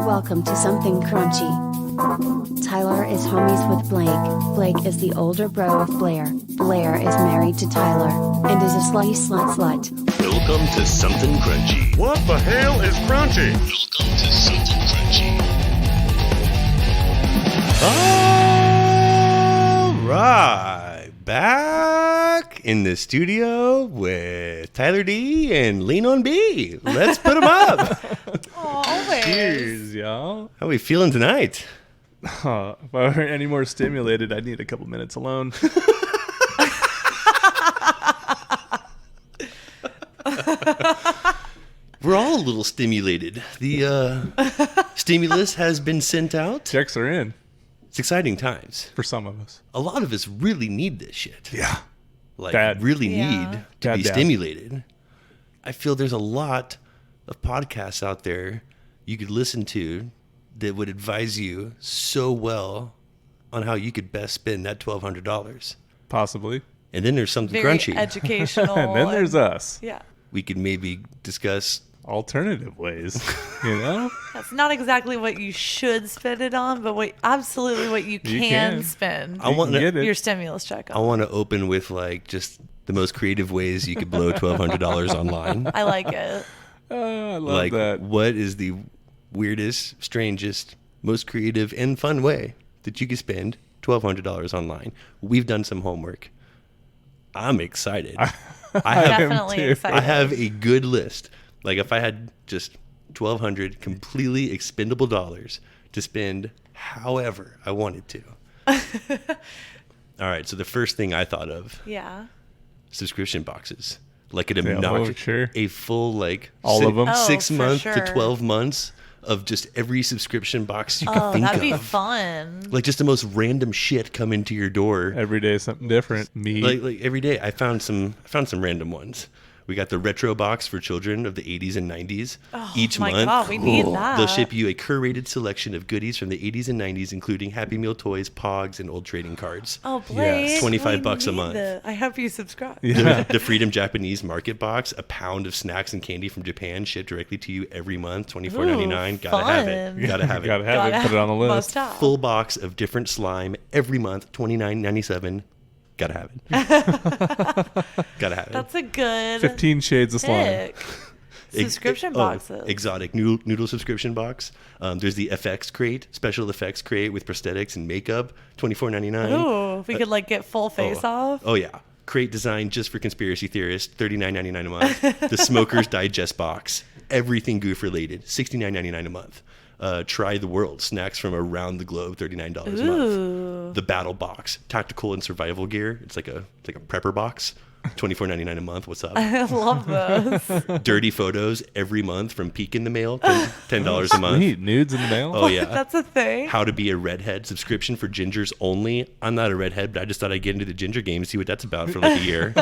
Welcome to Something Crunchy. Tyler is homies with Blake. Blake is the older bro of Blair. Blair is married to Tyler and is a slutty slut. Welcome to Something Crunchy. What the hell is crunchy? Welcome to Something Crunchy. All right, back in the studio with Tyler D and Lean on B. Let's put them up. Always. Cheers, y'all. How are we feeling tonight? If I were any more stimulated, I'd need a couple minutes alone. We're all a little stimulated. The stimulus has been sent out. Checks are in It's exciting times. for some of us. A lot of us really need this shit. Yeah. Like, Dad. really Yeah. need to Dad, be Dad. stimulated. I feel there's a lot of podcasts out there you could listen to that would advise you so well on how you could best spend that $1,200. Possibly. And then there's something Very crunchy. educational. And then there's us. Yeah. We could maybe discuss. Alternative ways, you know? That's not exactly what you should spend it on, but absolutely what you You can can. spend I want You can to. get it. your stimulus check I on. want to open with like just the most creative ways you could blow $1,200 online. I like it. I love Like, that. what is the weirdest, strangest, most creative and fun way that you could spend $1,200 online? We've done some homework. I'm excited. I have Definitely too. excited. I have a good list. Like, if I had just $1,200 completely expendable dollars to spend however I wanted to. All right, so the first thing I thought of, Yeah. subscription boxes. Like an Yeah, obnoxious, sure. a full like All of them? Oh, 6 for months sure. to 12 months of just every subscription box you could Oh, think that'd be of. fun. Like just the most random shit coming to your door. Every day something different. Me. Like every day, I found some random ones. We got the retro box for children of the 80s and 90s. Each my month, God, we need that. they'll ship you a curated selection of goodies from the 80s and 90s, including Happy Meal toys, Pogs, and old trading cards. Oh, Blake. Yes. $25 a we month. need that. I hope you subscribe. yeah. The Freedom Japanese Market Box, a pound of snacks and candy from Japan shipped directly to you every month, $24.99. Gotta have it. fun. Gotta have it. Gotta have it. Put it on the list. Must have. Full box of different slime every month, $29.97. Gotta have it. Gotta have it. That's a good 15 shades of slime. pick. Subscription Oh, boxes. exotic noodle subscription box. There's the FX crate, special effects crate with prosthetics and makeup, $24.99. Ooh, if we could like get full face off. Oh yeah, crate designed just for conspiracy theorists, $39.99 a month. The Smoker's Digest box, everything goof related, $69.99 a month. Try the World, snacks from around the globe, $39 a month. The Battle Box, tactical and survival gear. It's like a prepper box, $24.99 a month. What's up? I love those. Dirty photos every month from Peek in the Mail, $10 a month. Sweet. Nudes in the mail. Oh yeah. That's a thing. How to be a redhead subscription for gingers only. I'm not a redhead, but I just thought I'd get into the ginger game and see what that's about for like a year.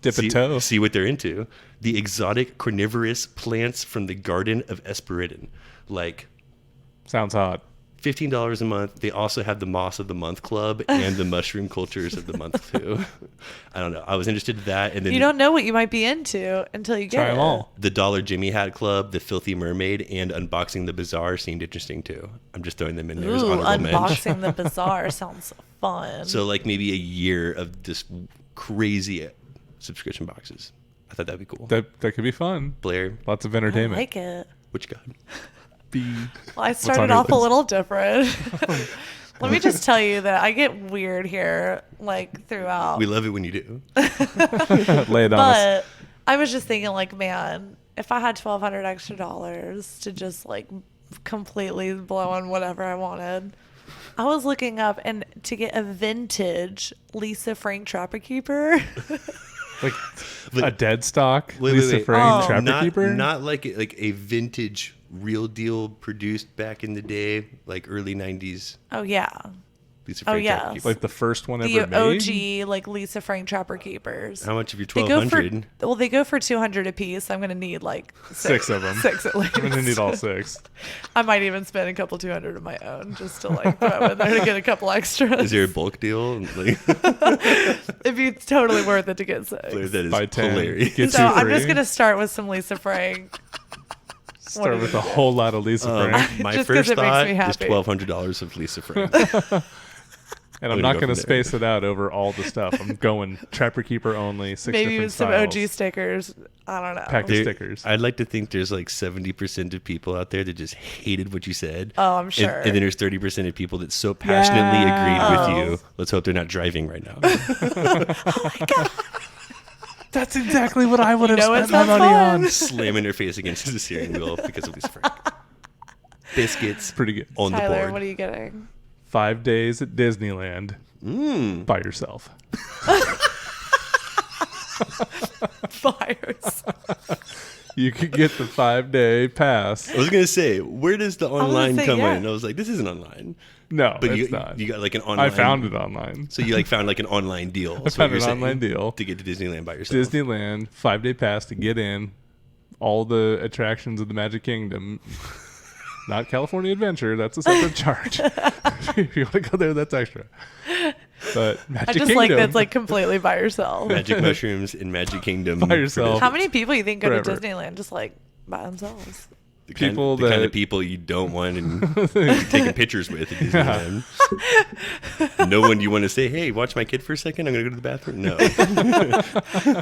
Dip a toe. See what they're into. The exotic carnivorous plants from the Garden of Esperidon. Like Sounds hot. $15 a month. They also have the Moss of the Month Club and the Mushroom Cultures of the Month too. I don't know. I was interested in that. And then You don't know what you might be into until you get Try it. them all. the Dollar Jimmy Hat Club, the Filthy Mermaid, and Unboxing the Bazaar seemed interesting too. I'm just throwing them in there as Ooh, honorable mention. unboxing the bazaar sounds fun. So like maybe a year of just crazy subscription boxes. I thought that'd be cool. That could be fun. Blair, Lots of I entertainment. like it. what you got? Well, I on started your off a list? little different. Let me just tell you that I get weird here, like throughout. We love it when you do. Lay it on us. But I was just thinking, like, man, if I had $1,200 extra dollars to just like completely blow on whatever I wanted, I was looking up and to get a vintage Lisa Frank Trapper Keeper. Like But- a dead stock. Wait, Lisa wait. Frank Oh. Trapper Not Keeper. not like a vintage real deal produced back in the day, like early 90s Oh yeah, Lisa Oh, Frank yeah. Trapper Keepers. Like the first one The ever made. OG, like Lisa Frank Trapper Keepers. How much of your They go for 1,200? well, they go for 200 a piece. I'm gonna need like Six of them. 6 at least. I'm gonna need all 6. I might even spend a couple 200 of my own just to like throw in there to get a couple extras. Is there a bulk deal? Like, It'd be totally worth it to get 6. that is Buy 10. hilarious. Get So two I'm free. just gonna start with some Lisa Frank. Start with a whole lot of Lisa Frank. My Just 'cause first it makes thought me is happy. $1,200 of Lisa Frank. And I'm gonna not go going to from there. space it out over all the stuff. I'm going Trapper Keeper only, 6 Maybe different with some styles. OG stickers. I don't know. Pack of There- stickers. I'd like to think there's like 70% of people out there that just hated what you said. Oh, I'm sure. And then there's 30% of people that so passionately agreed with you. Let's hope they're not driving right now. That's exactly what I would have know it spent my sounds money fun. on. Slamming their face against the steering wheel because of Lisa Frank. Biscuits Pretty good. on the Tyler, board. what are you getting? 5 days at Disneyland by yourself. Fires. You could get the 5-day pass. I was gonna say, where does the online say, come yeah. in? I was like, this isn't online. No, But it's not. you got like an online. I found it online. So you like found like an online deal. I found an online deal. to get to Disneyland by yourself. Disneyland 5-day pass to get in. All the attractions of the Magic Kingdom. Not California Adventure. That's a separate charge. If you want to go there, that's extra. But Magic I just Kingdom. like that's like completely by yourself. Magic mushrooms in Magic Kingdom. By yourself. How many people you think go to Forever. Disneyland just like by themselves? The people kind that- of people you don't want and taking pictures with at Disneyland. No one you want to say, hey, watch my kid for a second. I'm going to go to the bathroom. No.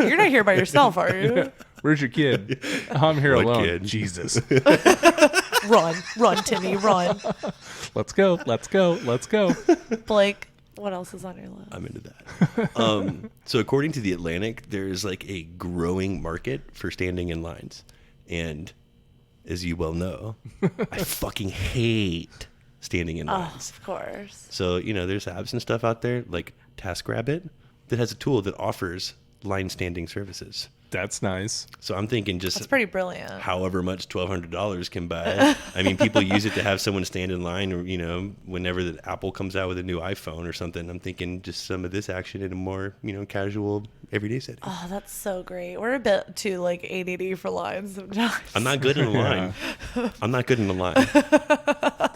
You're not here by yourself, are you? Where's your kid? I'm here What alone. kid? Jesus. Run, Timmy, run. Let's go. Let's go. Let's go. Blake, what else is on your list? I'm into that. So according to The Atlantic, there is like a growing market for standing in lines. And as you well know, I fucking hate standing in Oh, lines. of course. So, you know, there's apps and stuff out there like TaskRabbit that has a tool that offers line standing services. That's nice. So I'm thinking just That's pretty brilliant. however much $1,200 can buy. I mean, people use it to have someone stand in line, or you know, whenever the Apple comes out with a new iPhone or something. I'm thinking just some of this action in a more, you know, casual, everyday setting. Oh, that's so great. We're a bit too like ADD for lines sometimes. I'm not good in a line. I'm not good in a line.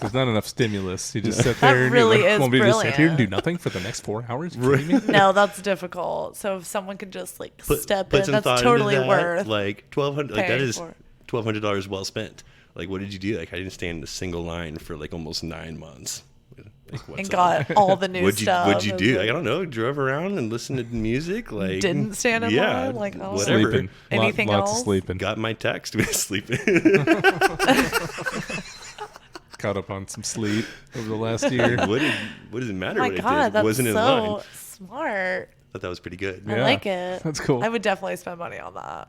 There's not enough stimulus. You just sit there and really you is want me to just sit here and do brilliant. nothing for the next 4 hours? You kidding me? No, that's difficult. So if someone could just like step Put in, some that's thought totally into that. worth. Like 1,200. Like that paying is for it. $1,200 well spent. Like, what did you do? Like, I didn't stand in a single line for like almost 9 months. Like, what's And up? got all the new What'd you stuff. What'd you It's do? like- Like, I don't know. Drove around and listened to music. Like Didn't stand in yeah, line? Like, oh. whatever. Sleeping. Anything Lots else? of sleeping. Got my text with sleeping. Caught up on some sleep over the last year. What does it matter Oh my what I God, did? that's Wasn't in so line. smart. I thought that was pretty good. I Yeah, like it. that's cool. I would definitely spend money on that.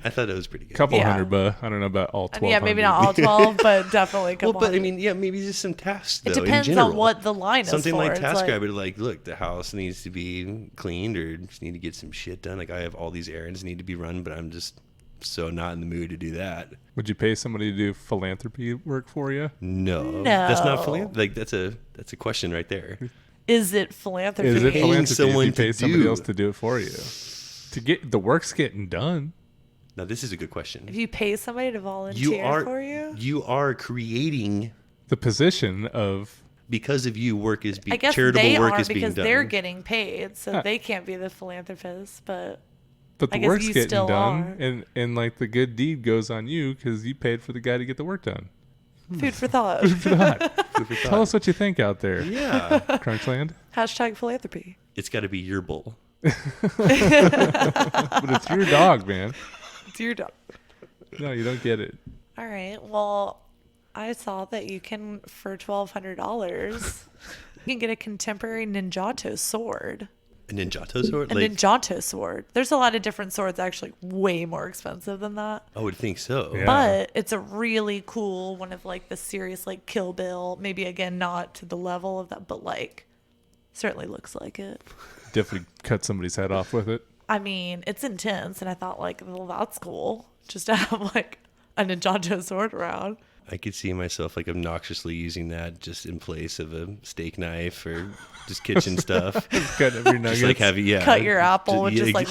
I thought that was pretty good. Couple Yeah. hundred, but I don't know about all 12. Yeah, maybe not all 12, but definitely a Well, couple. but I hundred. mean, yeah, maybe just some tasks. Though, it depends in general. on what the line is Something for. like It's like- TaskRabbit, like, look, the house needs to be cleaned or just need to get some shit done. Like, I have all these errands need to be run, but I'm just so not in the mood to do that. Would you pay somebody to do philanthropy work for you? No, that's not No. philanthropy. Like, that's a question right there. Is it philanthropy? Is it Paying philanthropy someone if you pay to somebody do- else to do it for you? To get the work's getting done. Now, this is a good question. If you pay somebody to volunteer You are for you? you are creating The position of because of you. Work is I being guess charitable they work are is being because done. they're getting paid, so Huh. they can't be the philanthropist. But but I the guess work's you getting still done, are. and like the good deed goes on you because you paid for the guy to get the work done. food for thought. Food for Tell thought. us what you think out there, Yeah, Crunchland. Hashtag philanthropy. it's got to be your bull. But it's your dog, man. It's your dog. No, you don't get it. All right. Well, I saw that you can, for $1,200, you can get a contemporary Ninjato sword. A ninjato sword. A Ninjato sword. There's a lot of different swords actually way more expensive than that. I would think so. Yeah. But it's a really cool one of like the serious like Kill Bill. Maybe again not to the level of that, but like certainly looks like it. Definitely cut somebody's head off with it. I mean, it's intense, and I thought like, well, that's cool. Just to have like a Ninjato sword around. I could see myself like obnoxiously using that just in place of a steak knife or just kitchen stuff. Cut every nugget. Just like heavy, Cut your apple with just like,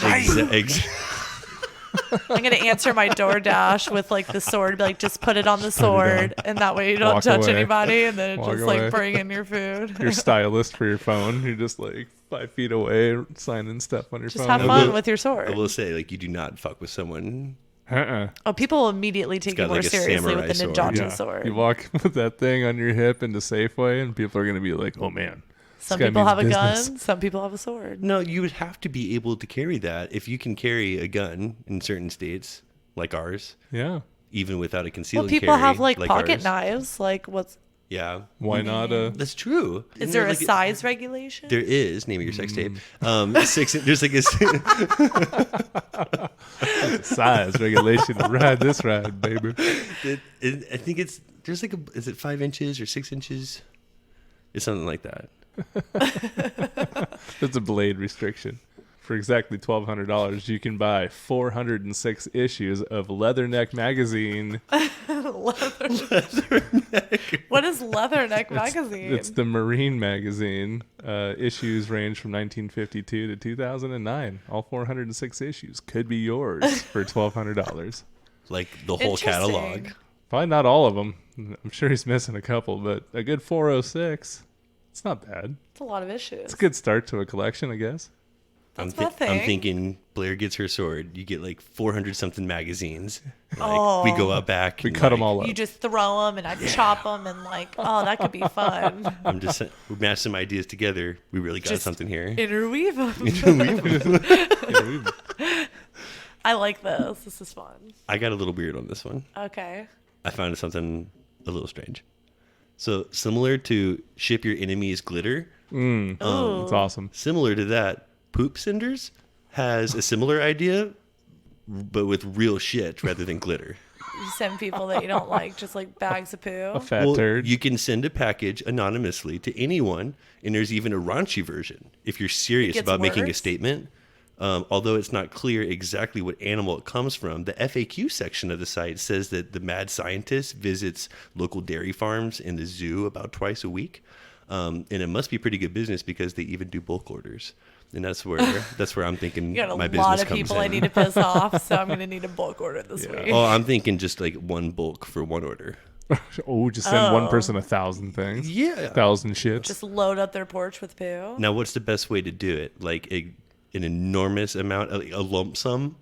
I'm gonna answer my DoorDash with like the sword, be like, just put it on the sword, and that way you don't Walk touch away. anybody, and then Walk just away. like bring in your food. Your stylist for your phone. You're just like 5 feet away signing stuff on your Just phone. have fun with your sword. I will say, like, you do not fuck with someone. Oh, people will immediately take you got, more like, a seriously with the samurai Ninjato sword. sword. You walk with that thing on your hip into Safeway, and people are going to be like, oh, man. Some this guy people means have a business. gun. Some people have a sword. No, you would have to be able to carry that. If you can carry a gun in certain states, like ours, Yeah. even without a concealed Well, people carry, have like pocket ours. knives. Like, what's Yeah, Why not? that's true. is Isn't there a like size regulation? There is. Name of your sex tape. 6. There's like a. Size regulation to ride this ride, baby. I think it's there's like a. Is it 5 inches or 6 inches? It's something like that. That's a blade restriction. For exactly $1,200, you can buy 406 issues of Leatherneck magazine. What is Leatherneck magazine? It's the Marine magazine. Issues range from 1952 to 2009. All 406 issues could be yours for $1,200. Like the whole catalog. Interesting. Probably not all of them. I'm sure he's missing a couple, but a good 406. It's not bad. It's a lot of issues. It's a good start to a collection, I guess. That's my thing. I'm thinking Blair gets her sword. You get like 400 something magazines. Like, Oh. we go out back. We and, cut them like, all up. You just throw them and I chop them and like, oh, that could be fun. I'm just we match some ideas together. We really got Just something here. Interweave them. I like this. This is fun. I got a little weird on this one. Okay. I found something a little strange. So similar to ship your enemies glitter, It's awesome. similar to that, Poop Cinders has a similar idea, but with real shit rather than glitter. You send people that you don't like, just like bags of poo. A fat turd. You can send a package anonymously to anyone, and there's even a raunchy version if you're serious gets about making a worse? statement. Although it's not clear exactly what animal it comes from, the FAQ section of the site says that the mad scientist visits local dairy farms and the zoo about twice a week. And it must be pretty good business because they even do bulk orders. And that's where I'm thinking You got a my business lot of comes people in. I need to piss off, so I'm going to need a bulk order this week. Oh, I'm thinking just like one bulk for one order. Oh, just send one person 1,000 things. Yeah. 1,000 shits. Just load up their porch with poo. Now, what's the best way to do it? Like an enormous amount, a lump sum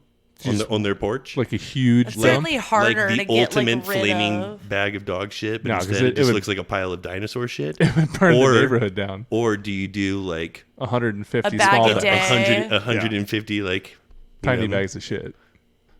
on their porch? like a huge It's lump. certainly harder like to the get ultimate like rid flaming of. bag of dog shit, but No, 'cause instead it it just would- looks like a pile of dinosaur shit. Burn or- the neighborhood down. Or do you do like 150 A bag small a bags. day. 150 like Tiny you know, bags of shit.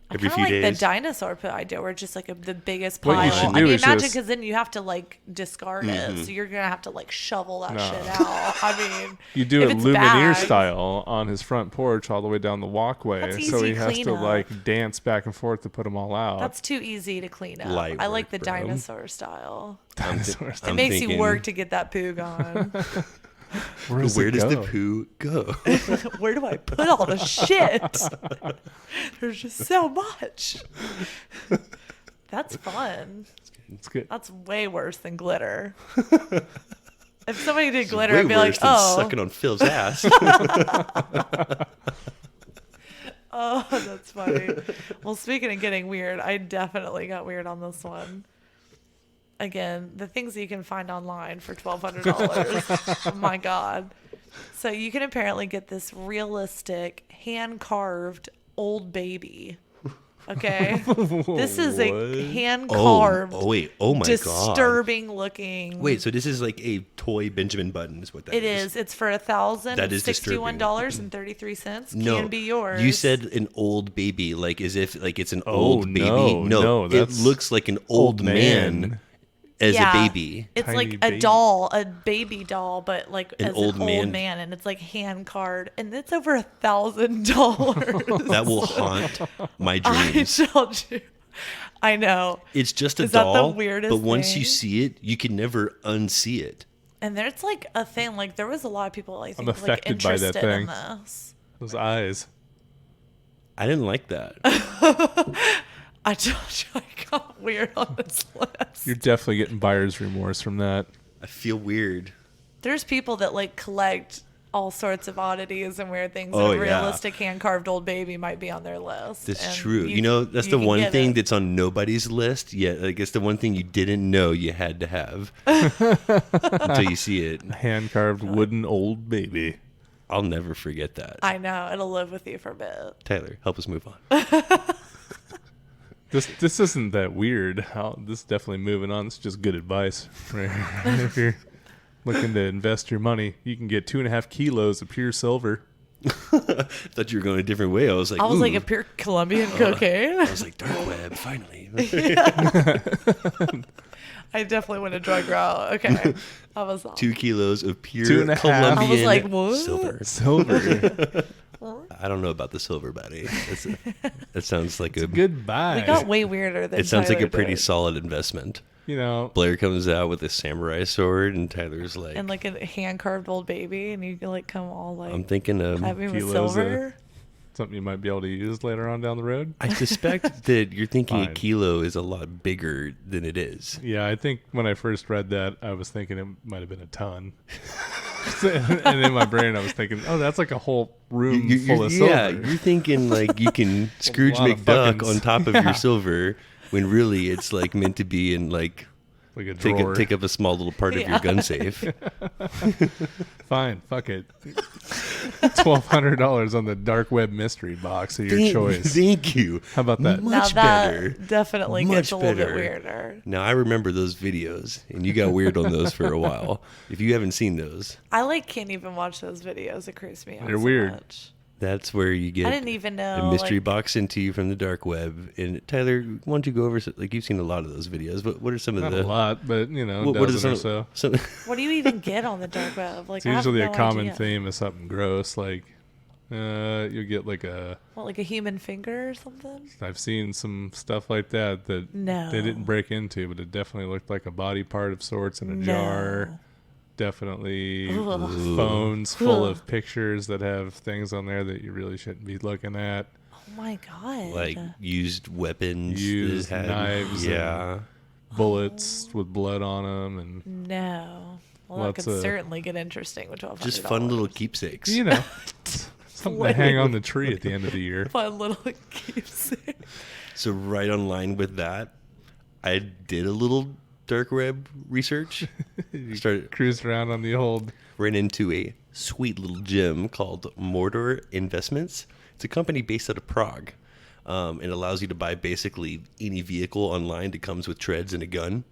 every I few kind of like days? the dinosaur poo idea, where it's just like the biggest What pile. you should I do mean, is imagine just- because then you have to like discard Mm-hmm. it, so you're gonna have to like shovel that No. shit out. I mean, You do if it it's Lumineer bags- style on his front porch all the way down the walkway. That's So he easy has to cleanup. like dance back and forth to put them all out. That's too easy to clean up. Light I like work, the bro. dinosaur style. Dinosaurs. It makes you work to get that poo gone. Where does Where it does the go? poo go? Where do I put all the shit? There's just so much. That's fun. It's good. That's way worse than glitter. If somebody did glitter, Way I'd be worse like, than oh, sucking on Phil's ass. oh, that's funny. Well, speaking of getting weird, I definitely got weird on this one. Again, the things that you can find online for $1,200. Oh my God. So you can apparently get this realistic, hand-carved old baby. Okay? This is a hand-carved, wait, oh my god. disturbing looking. Wait, so this is like a toy Benjamin Button is what that It is. It's for That is disturbing. $1,061.33. No, Can be yours. You said an old baby, like as if like it's an Oh, old baby. no, it that's looks like an old man as a baby. It's Tiny like a baby. doll, a baby doll, but like An as old an old man. man, and it's like hand carved, and it's over $1,000. That will haunt my I dreams. told you. I know. It's just a Is that the doll, weirdest but once you thing? see it, you can never unsee it. And there's like a thing, like there was a lot of people I think like affected by that interested thing. in this. Those eyes. I didn't like that. I told you I got weird on this list. You're definitely getting buyer's remorse from that. I feel weird. There's people that like collect all sorts of oddities and weird things. Oh, and a yeah. realistic hand-carved old baby might be on their list. That's and true. You know, that's the can one get thing it. that's on nobody's list. Yeah, like it's the one thing you didn't know you had to have until you see it. Hand carved wooden old baby. I'll never forget that. I know. It'll live with you for a bit. Tyler, help us move on. This isn't that weird. This is definitely moving on. It's just good advice. Right? If you're looking to invest your money, you can get 2.5 kilos of pure silver. Thought you were going a different way. I was like, I was like ooh. a pure Colombian cocaine. I was like, dark web, finally. I definitely went a drug route. Okay. I was off. 2 kilos of pure 2.5. Colombian I was like, what? silver. Silver. I don't know about the silver buddy. That sounds like a Good buy. We got way weirder than It sounds like Tyler a pretty did. solid investment. You know, Blair comes out with a samurai sword, and Tyler's like, And like a hand-carved old baby, and you can like come all like I'm thinking having with kilos silver. something you might be able to use later on down the road. I suspect that you're thinking a Fine. kilo is a lot bigger than it is. Yeah, I think when I first read that, I was thinking it might have been a ton. And in my brain, I was thinking, oh, that's like a whole room full of silver. Yeah, you're thinking like you can Scrooge lot of McDuck fucking- on top of your silver, when really it's like meant to be in like Like a drawer. take up a small little part of your gun safe. Fine, fuck it. $1,200 on the dark web mystery box of your choice. Thank you. How about that? Now Much that better. definitely Much gets a little bit better. weirder. Now I remember those videos, and you got weird on those for a while. If you haven't seen those, I like can't even watch those videos. It creeps me out. They're so weird. much. that's where you get I didn't even know, a mystery like- box into you from the dark web. And Tyler, why don't you go over? Like you've seen a lot of those videos. What are some of Not the a lot, but you know, What are dozen some, or so. What do you even get on the dark web? Like It's I have usually no a common idea. theme is something gross, like you'll get like What, like a human finger or something? I've seen some stuff like that No. they didn't break into, but it definitely looked like a body part of sorts in a jar. Definitely Ugh. phones full of pictures that have things on there that you really shouldn't be looking at. Oh my god! like used weapons, that Used had- knives and- Yeah, Bullets with blood on them, and no. Well, that Lots could of- certainly get interesting with $1,200. just fun little keepsakes. you know, something to hang on the tree at the end of the year. fun little keepsake. So right on line with that, I did a little dark web research. Started Cruised around on the old. ran into a sweet little gem called Mordor Investments. It's a company based out of Prague. It allows you to buy basically any vehicle online that comes with treads and a gun.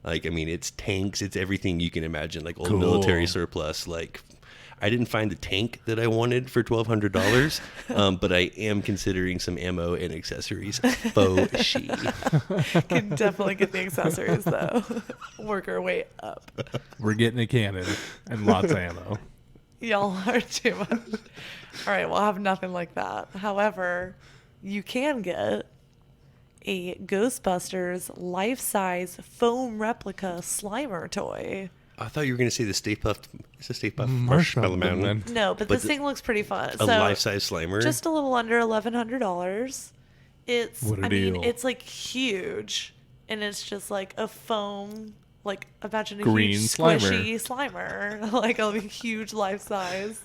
Like, I mean, it's tanks, it's everything you can imagine, like old Cool. military surplus. Like, I didn't find the tank that I wanted for $1,200, but I am considering some ammo and accessories. Faux she. Can definitely get the accessories though. Work our way up. We're getting a cannon and lots of ammo. Y'all are too much. All right, we'll have nothing like that. However, you can get a Ghostbusters life-size foam replica Slimer toy. I thought you were going to say the Stay Puft. It's a Stay Puft Marshmallow Marshmallow Mountain. Man. No, but this the- thing looks pretty fun. A So life-size Slimer. just a little under $1,100. It's What a I mean, deal. it's like huge, and it's just like a foam. Like imagine a Green huge Slimer. squishy Slimer, like a huge life size.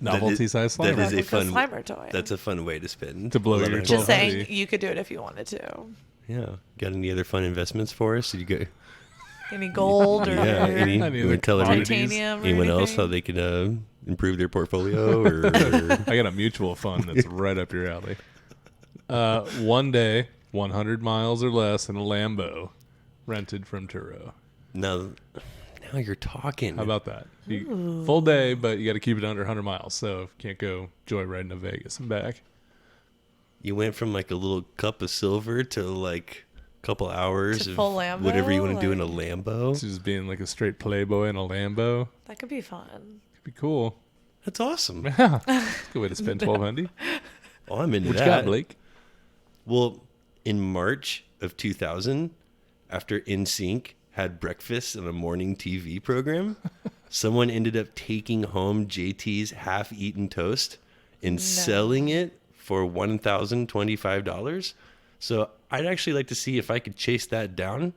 Novelty size that Slimer. is a Replica fun Slimer toy. That's a fun way to spend To blow your $1,100. Just saying, Already. you could do it if you wanted to. Yeah. Got any other fun investments for us? You go. Any gold or Yeah. Any, Any you other want to tell everybody- titanium or anyone else anything? how they can improve their portfolio? Or I got a mutual fund that's right up your alley. One day, 100 miles or less in a Lambo, rented from Turo. now you're talking. How about that? Full day, but you got to keep it under 100 miles. So you can't go joyriding to Vegas and back. You went from like a little cup of silver to like a couple hours To of full Lambo, whatever you want to do in a like- Lambo. So just being like a straight playboy in a Lambo. That could be fun. Could be cool. That's awesome. Yeah. Good way to spend 1200. Oh, I'm into What you that. got, Blake? Well, in March of 2000, after NSYNC had breakfast on a morning TV program, someone ended up taking home JT's half-eaten toast and selling it for $1,025. So I'd actually like to see if I could chase that down,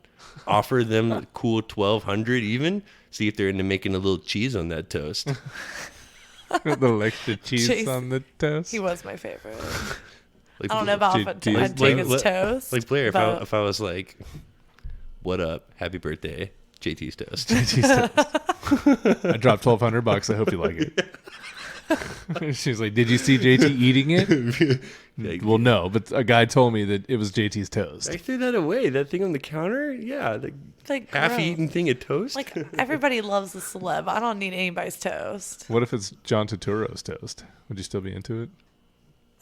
offer them a cool 1,200 even, see if they're into making a little cheese on that toast. A little extra cheese Chase- on the toast. He was my favorite. Like, I don't know about if Cheese- I'd take his like- toast. Like Blair, but if I was like, "What up? Happy birthday, JT's toast." Cheese toast. I dropped $1,200. I hope you like it. She's like, "Did you see JT eating it?" Well, no, but a guy told me that it was JT's toast. I threw that away. That thing on the counter, yeah, the It's like half-eaten gross. thing of toast. Like everybody loves a celeb. I don't need anybody's toast. What if it's John Turturro's toast? Would you still be into it?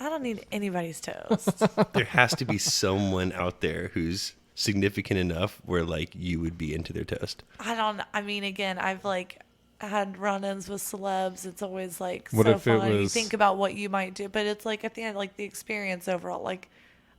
I don't need anybody's toast. There has to be someone out there who's significant enough where like you would be into their toast. I mean, again, I've like had run-ins with celebs. It's always like What so if it fun. You was- think about what you might do, but it's like at the end, like the experience overall. Like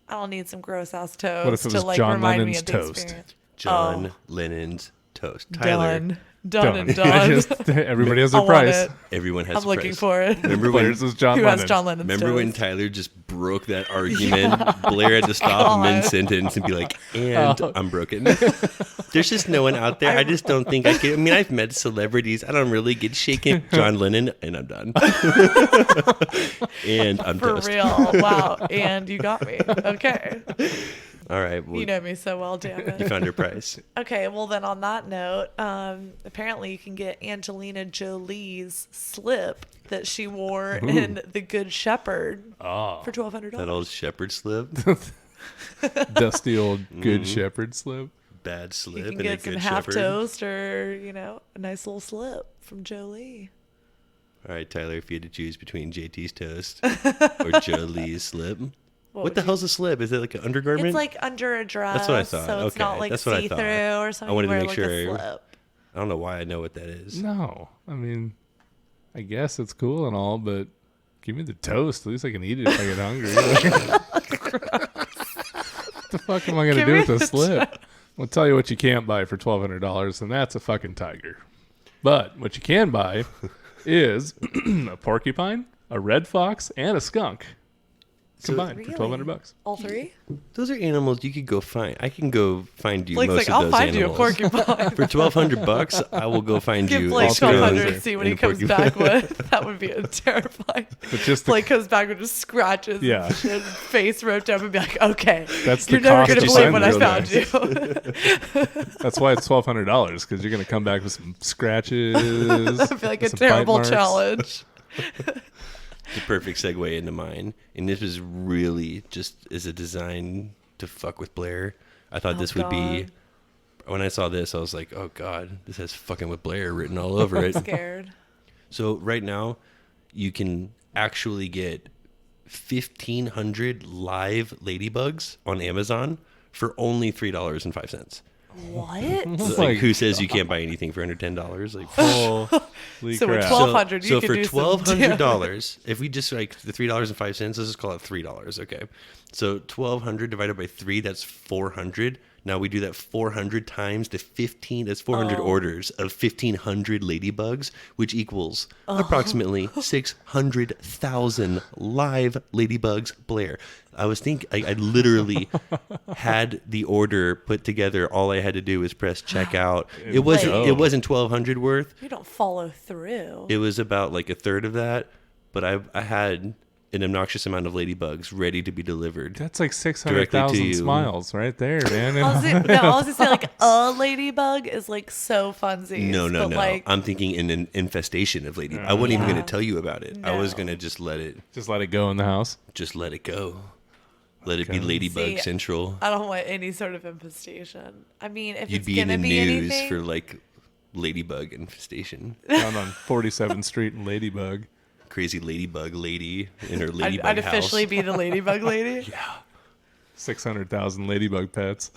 I don't need some gross ass toast What if it to was like John remind me Lennon's of the toast? experience. John Lennon's toast. Tyler, Done and I done. just, everybody has I their want price. it. everyone has I'm a looking price. for it. Remember when? Blair's is John Who Lennon. has John Lennon's Remember when toast? Tyler just broke that argument? Blair had to stop mid-sentence and be like, and I'm broken. There's just no one out there. I just don't think I could. I mean, I've met celebrities. I don't really get shaken. John Lennon, and I'm done. And I'm For toast. real. Wow. And you got me. Okay. All right. Well, You know me so well, damn you it. found your price. Okay, well then on that note, apparently you can get Angelina Jolie's slip that she wore in The Good Shepherd Oh, for $1,200. That old shepherd slip. dusty old Good Shepherd slip. Bad you slip can and a get some good half shepherd. toast or, a nice little slip from Jolie. All right, Tyler, if you had to choose between JT's toast or Jolie's slip, what would the you- hell's a slip? Is it like an undergarment? It's like under a dress. That's what I thought. So it's Okay, not like that's what I see-through thought. or something. I wanted You to wear make like sure. a slip. I don't know why I know what that is. No, I mean, I guess it's cool and all, but give me the toast. At least I can eat it if I get hungry. What the fuck am I gonna Give do me with a the slip? I'll tell you what you can't buy for $1,200, and that's a fucking tiger. But what you can buy is a porcupine, a red fox, and a skunk combined Really? for $1,200. All three? Those are animals you could go find. I can go find you Blake's most like, of I'll those find animals. you a porcupine. For $1,200, I will go find Give you. Blake all three of those 1,200 are and see what in he a comes porcupine. back with. That would be a terrifying. But just the, Blake comes back with just scratches Yeah. and shit, face roped up and be like, okay, That's the you're never cost going to you believe find when I real found nice. you. that's why it's $1,200 because you're gonna come back with some scratches. I feel like a some bite terrible marks. challenge. The perfect segue into mine. And this was really just as a design to fuck with Blair. I thought this would be, God. when I saw this, I was like, oh God, this has fucking with Blair written all over it. Scared. So right now, you can actually get 1,500 live ladybugs on Amazon for only $3.05. What? It's Like, like- who says you can't buy anything for under $10? Like, Holy So with crap. 1,200, you so could for do some $1,200, if we just like the $3.05, let's just call it $3. Okay, so 1,200 divided by 3, that's 400. Now we do that 400 times the 15. That's 400 orders of 1,500 ladybugs, which equals approximately 600,000 live ladybugs. Blair, I was thinking, I literally had the order put together. All I had to do was press checkout. It wasn't. Wait. It wasn't 1,200 worth. You don't follow through. It was about like a third of that, but I had an obnoxious amount of ladybugs ready to be delivered. That's like Directly to 600,000 you. smiles right there, man. I was gonna say like a ladybug is like so funsies. No. but Like, I'm thinking in an infestation of ladybugs. I wasn't even Yeah. going to tell you about it. I was No. going to just let it go in the house. go. Let it be Okay. ladybug See, central. I don't want any sort of infestation. I mean, if You'd it's be in gonna the be news anything, for like ladybug infestation. Down on 47th Street in Ladybug. Crazy ladybug lady in her I'd, ladybug I'd house. officially be the ladybug lady. 600,000 ladybug pets.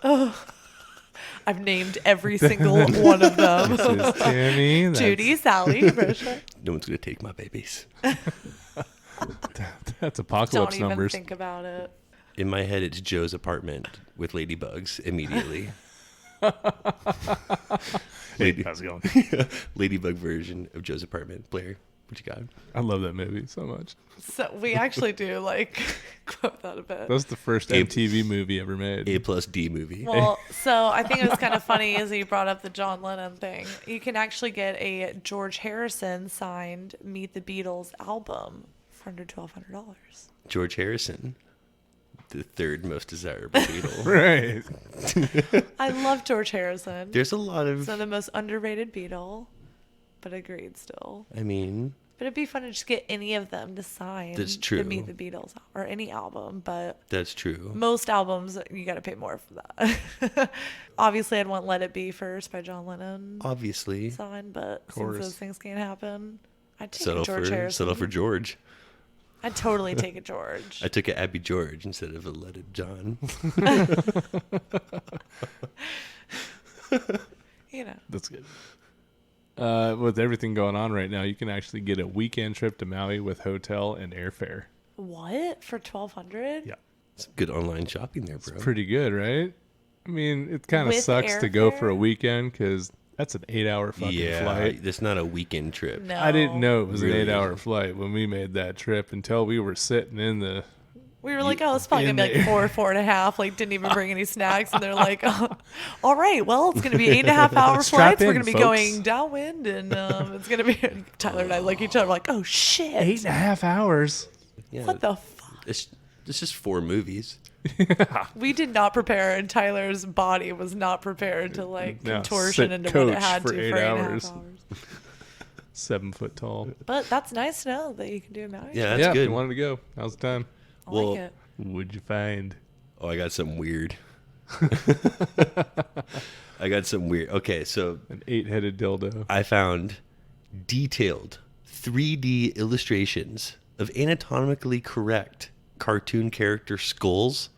I've named every single one of them. This is Tammy. That's, Judy, Sally, Risha. No one's going to take my babies. That's apocalypse Don't even numbers. think about it. In my head, it's Joe's apartment with ladybugs immediately. Hey, how's it going? Ladybug version of Joe's apartment. Blair, What you got? I love that movie so much. So we actually do like quote that a bit. That's the first MTV movie ever made. A+D movie. Well, so I think it was kind of funny as you brought up the John Lennon thing. You can actually get a George Harrison signed Meet the Beatles album for under $1,200. George Harrison, the third most desirable Beatle. Right. I love George Harrison. There's a lot He's of, the most underrated Beatle, but agreed still. I mean, But it'd be fun to just get any of them to sign That's true. the Meet the Beatles or any album, but that's true. most albums you got to pay more for that. Obviously, I'd want "Let It Be" first by John Lennon Obviously, signed, but since course. those things can't happen, I'd take settle a George for Harrison. settle for George. I'd totally take a George. I took a Abbey George instead of a Let It John. You know, That's good. With everything going on right now, you can actually get a weekend trip to Maui with hotel and airfare. what for 1,200? Yeah. Some good online shopping there, bro. Pretty good, right? I mean, it kind of With sucks to go for a airfare? weekend because that's an 8-hour fucking Yeah, flight. that's not a weekend trip. No, I didn't know it was Really? an 8-hour flight when we made that trip until we were sitting in the. We were like, oh, it's probably in gonna be like there. 4.5. Like, didn't even bring any snacks, and they're like, oh, all right, well, it's gonna be 8.5-hour Strap flights. We're in, gonna be folks. going downwind, and it's gonna be. Tyler and I like each other, like, oh shit, 8.5 hours. Yeah, what the fuck? it's just 4 movies. We did not prepare, and Tyler's body was not prepared to like No, contortion sit into what coach it had for to 8 for 8.5 hours. hours. 7 foot tall. But that's nice to know that you can do a Maui. Yeah, that's yeah, if good. you wanted to go. Now's the time. I well, like it. What'd you find? Oh, I got something weird. I got something weird. Okay, so An 8-headed dildo. I found detailed 3D illustrations of anatomically correct cartoon character skulls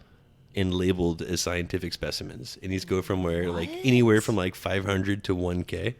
and labeled as scientific specimens. And these go from like anywhere from like 500 to 1K.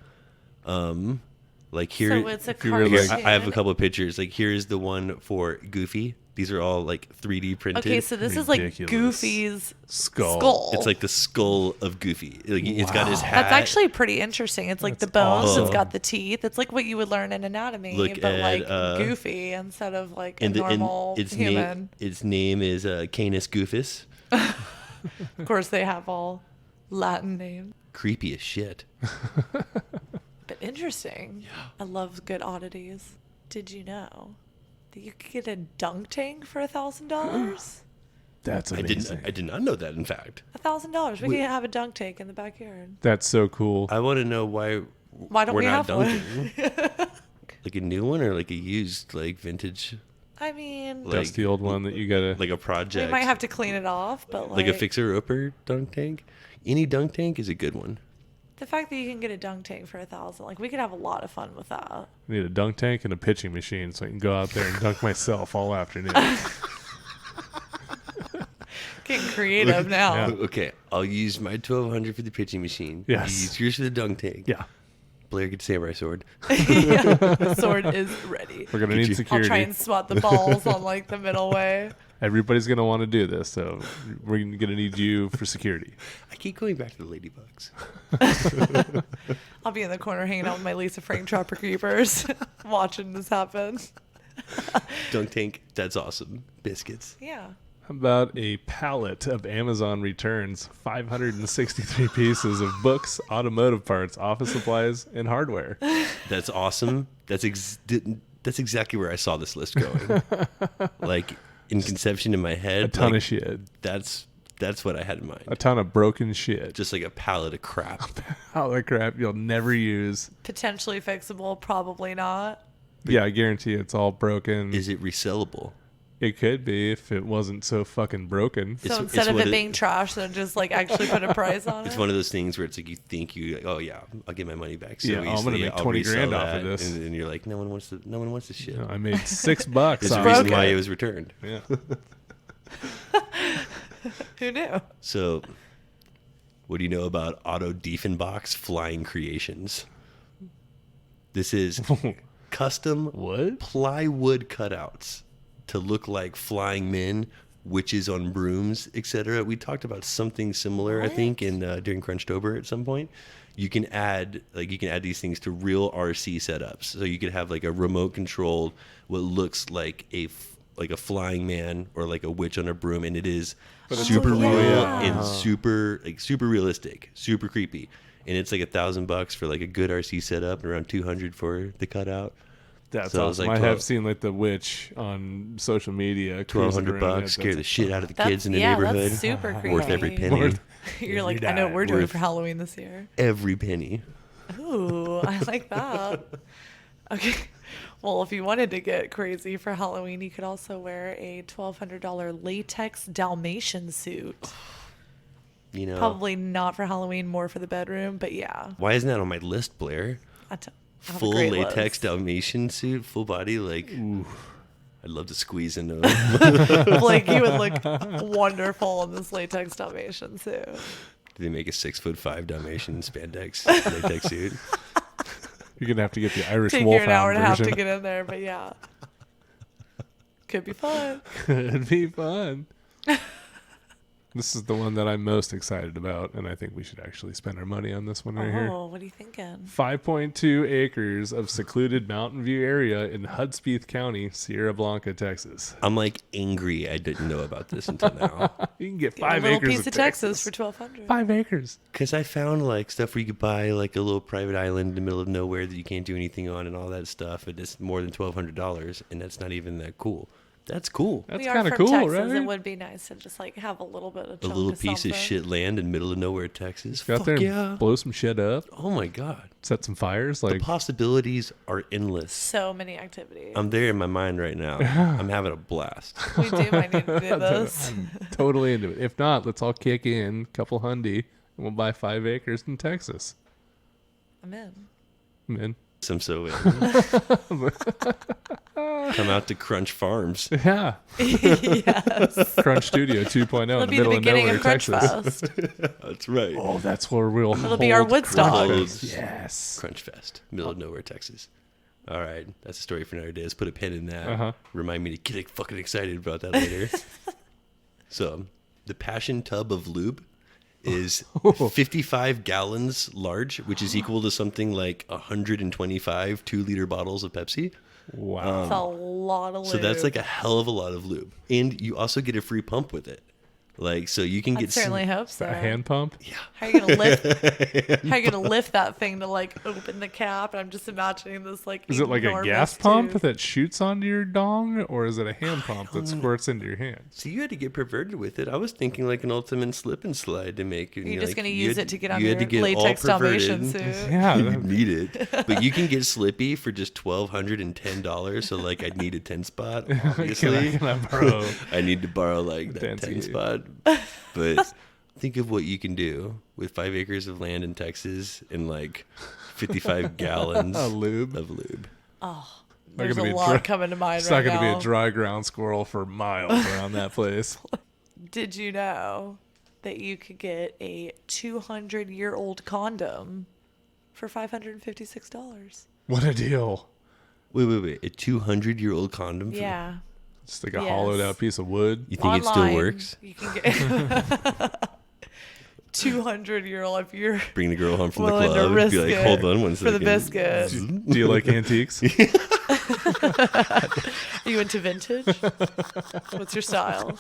Like here, So it's a if you were cartoon. like- I have a couple of pictures. Like here is the one for Goofy. These are all like 3D printed. Okay, so this is like Ridiculous. Goofy's Skull. skull. It's like the skull of Goofy. Like it's got his hat. That's actually pretty interesting. It's like the That's bones. awesome. It's got the teeth. It's like what you would learn in anatomy, Look but at, like Goofy instead of like a and normal its human. its name is Canis Goofus. Of course, they have all Latin names, Creepy as shit. but interesting. Yeah. I love good oddities. Did you know that you could get a dunk tank for $1,000? That's I amazing. did not know that. In fact, $1,000. We Wait. can have a dunk tank in the backyard. That's so cool. I want to know why Why don't we're we not have one? dunking. Like a new one or like a used like vintage I mean, like- That's the old one that you gotta. like a we project. might have to clean it off, but like a fixer-upper dunk tank. Any dunk tank is a good one. the fact that you can get a dunk tank for $1,000, like we could have a lot of fun with that. I need a dunk tank and a pitching machine so I can go out there and dunk myself all afternoon. Getting creative now. Yeah. Okay, I'll use my 1,200 for the pitching machine. Yes. You use yours for the dunk tank. Yeah, Blair gets samurai sword. Yeah, the sword is ready. we're gonna Could need you- I'll security. try and swat the balls on like the middle way. Everybody's gonna want to do this, so we're gonna need you for security. I keep going back to the ladybugs. I'll be in the corner hanging out with my Lisa Frank Trapper Keepers, watching this happen. Dunk tank, that's awesome. Biscuits. Yeah. How about a pallet of Amazon returns? 563 pieces of books, automotive parts, office supplies, and hardware. That's awesome. That's exactly where I saw this list going. Like in conception in my head, A ton like, of shit. That's what I had in mind. A ton of broken shit. Just like a pallet of crap. All that crap you'll never use. Potentially fixable, probably not. Yeah, I guarantee it's all broken. Is it resellable? It could be if it wasn't so fucking broken. So It's- instead it's of what it it- being trash, then just like actually put a price on it. It's one of those things where it's like you think you like, oh yeah, I'll get my money back. So Yeah, I'm gonna easily, make I'll 20 resell grand off that, of this. and you're like, no one wants this shit. You know, I made $6 There's a off reason of why it. it was returned. Yeah. Who knew? So, what do you know about Otto Diefenbach's Flying Creations? This is custom What? plywood cutouts to look like flying men witches on brooms, etc. We talked about something similar, I think, in during Crunchtober at some point. You can add these things to real RC setups. So you could have like a remote controlled what looks like a flying man or like a witch on a broom, and it is super real and super realistic, super creepy. And it's like $1,000 for like a good RC setup, and around $200 for the cutout. That's So it awesome. was like I have seen like the witch on social media. $1,200 scare the shit out of the kids in the yeah, neighborhood. That's super creepy. Worth every penny. You're like, I know what we're doing for Halloween this year. Every penny. Ooh, I like that. Okay. Well, if you wanted to get crazy for Halloween, you could also wear a $1,200 latex Dalmatian suit. You know, Probably not for Halloween, more for the bedroom, but yeah. why isn't that on my list, Blair? I have a Full great latex list. Dalmatian suit, full body, like. I'd love to squeeze into them. Blake, you would look wonderful in this latex Dalmatian suit. Do they make a 6'5" Dalmatian spandex latex suit? You're gonna have to get the Irish Take you an hour Wolfhound and a half to version. get in there, but yeah. Could be fun. It'd be fun. This is the one that I'm most excited about, and I think we should actually spend our money on this one right here. Oh, what are you thinking? 5.2 acres of secluded mountain view area in Hudspeth County, Sierra Blanca, Texas. I'm like angry I didn't know about this until now. You can get Get a 5 little acres piece of Texas for $1,200. 5 acres. Because I found like stuff where you could buy like a little private island in the middle of nowhere that you can't do anything on and all that stuff. And it's more than $1,200, and that's not even that cool. That's cool. That's We are kind of from cool, Texas. right? It would be nice to just like have a little bit of A chunk little of piece of something. shit land in the middle of nowhere, Texas. Go out Fuck there and yeah. blow some shit up, Oh my God. set some fires. The Like, possibilities are endless. So many activities. I'm there in my mind right now. I'm having a blast. We do might need to do this. I'm totally into it. If not, let's all kick in a couple hundy, and we'll buy 5 acres in Texas. I'm in. Man, I'm so in. Come out to Crunch Farms. yeah. Yes. Crunch Studio 2.0 in It'll the be the middle of beginning nowhere, of Crunch Texas. Fest. That's right. Oh, that's where we'll It'll be our hold Woodstock. Crunch Fest. Holds Yes. Crunch Fest, middle of nowhere, Texas. All right, that's a story for another day. Let's put a pin in that. Uh-huh. Remind me to get fucking excited about that later. So, the Passion Tub of Lube is 55 gallons large, which is equal to something like 125 2-liter bottles of Pepsi. Wow. It's a lot of lube. So that's like a hell of a lot of lube, and you also get a free pump with it. Like, so you can I get certainly hope so. a hand pump? How are you gonna lift? How are you gonna lift that thing to like open the cap? And I'm just imagining this like. Is it like a enormous gas pump tube. that shoots onto your dong, or is it a hand pump that squirts into your hand? So you had to get perverted with it. I was thinking like an ultimate slip and slide to make it. You're just like, gonna you use had- it to get on you your had to get all latex Dalmatian perverted. suit. Yeah. You need it, but you can get slippy for just $1,210. So like, I'd need a 10 spot. Obviously, Can I borrow? I need to borrow like that Fancy. 10 spot. But think of what you can do with 5 acres of land in Texas and like 55 gallons A lube. of lube. There's a gonna be lot dry- coming to mind It's right not going to now. be a dry ground squirrel for miles around that place. Did you know that you could get a 200-year-old condom for $556? What a deal. Wait. A 200-year-old condom? For, Yeah. Just like a Yes. hollowed out piece of wood. You think it still Online, works? You can get 200-year-old if you're Bring the girl home from the willing to club. risk Be like, it hold on one for the second. biscuit. Do you like antiques? Are you into vintage? What's your style?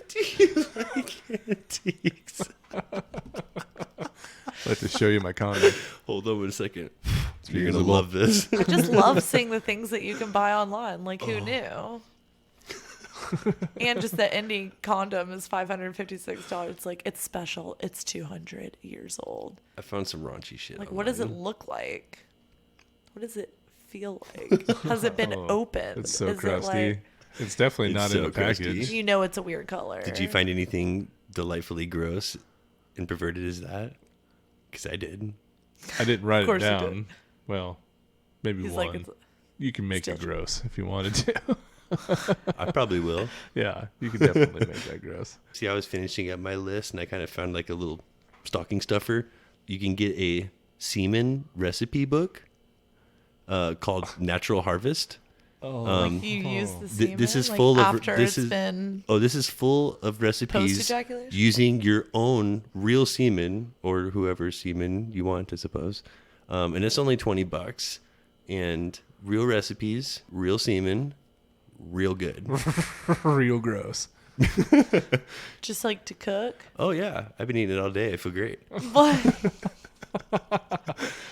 Do you like antiques? I'd like to show you my condom. Hold on one second. You're Use gonna a love this. I just love seeing the things that you can buy online. Like, who knew? And just that any condom is $556. It's like, it's special. It's 200 years old. I found some raunchy shit. Like, what does it online. look like? What does it feel like? Has it been opened? It's so Is it crusty. like- It's definitely It's not so in a crusty. package. you know it's a weird color. Did you find anything delightfully gross and perverted as that? Because I did. I didn't write it course you did. down. Well, maybe He's one. like, it's, You can make it Still. gross if you wanted to. I probably will. Yeah, you can definitely make that gross. See, I was finishing up my list and I kind of found like a little stocking stuffer. You can get a semen recipe book called Natural Harvest. Like you use the semen this is like full of after this it's is been this is full of recipes post-ejaculation? using your own real semen or whoever's semen you want, I suppose. And it's only $20, and real recipes, real semen, real good. Real gross. just like to cook. Oh yeah, I've been eating it all day. I feel great. What?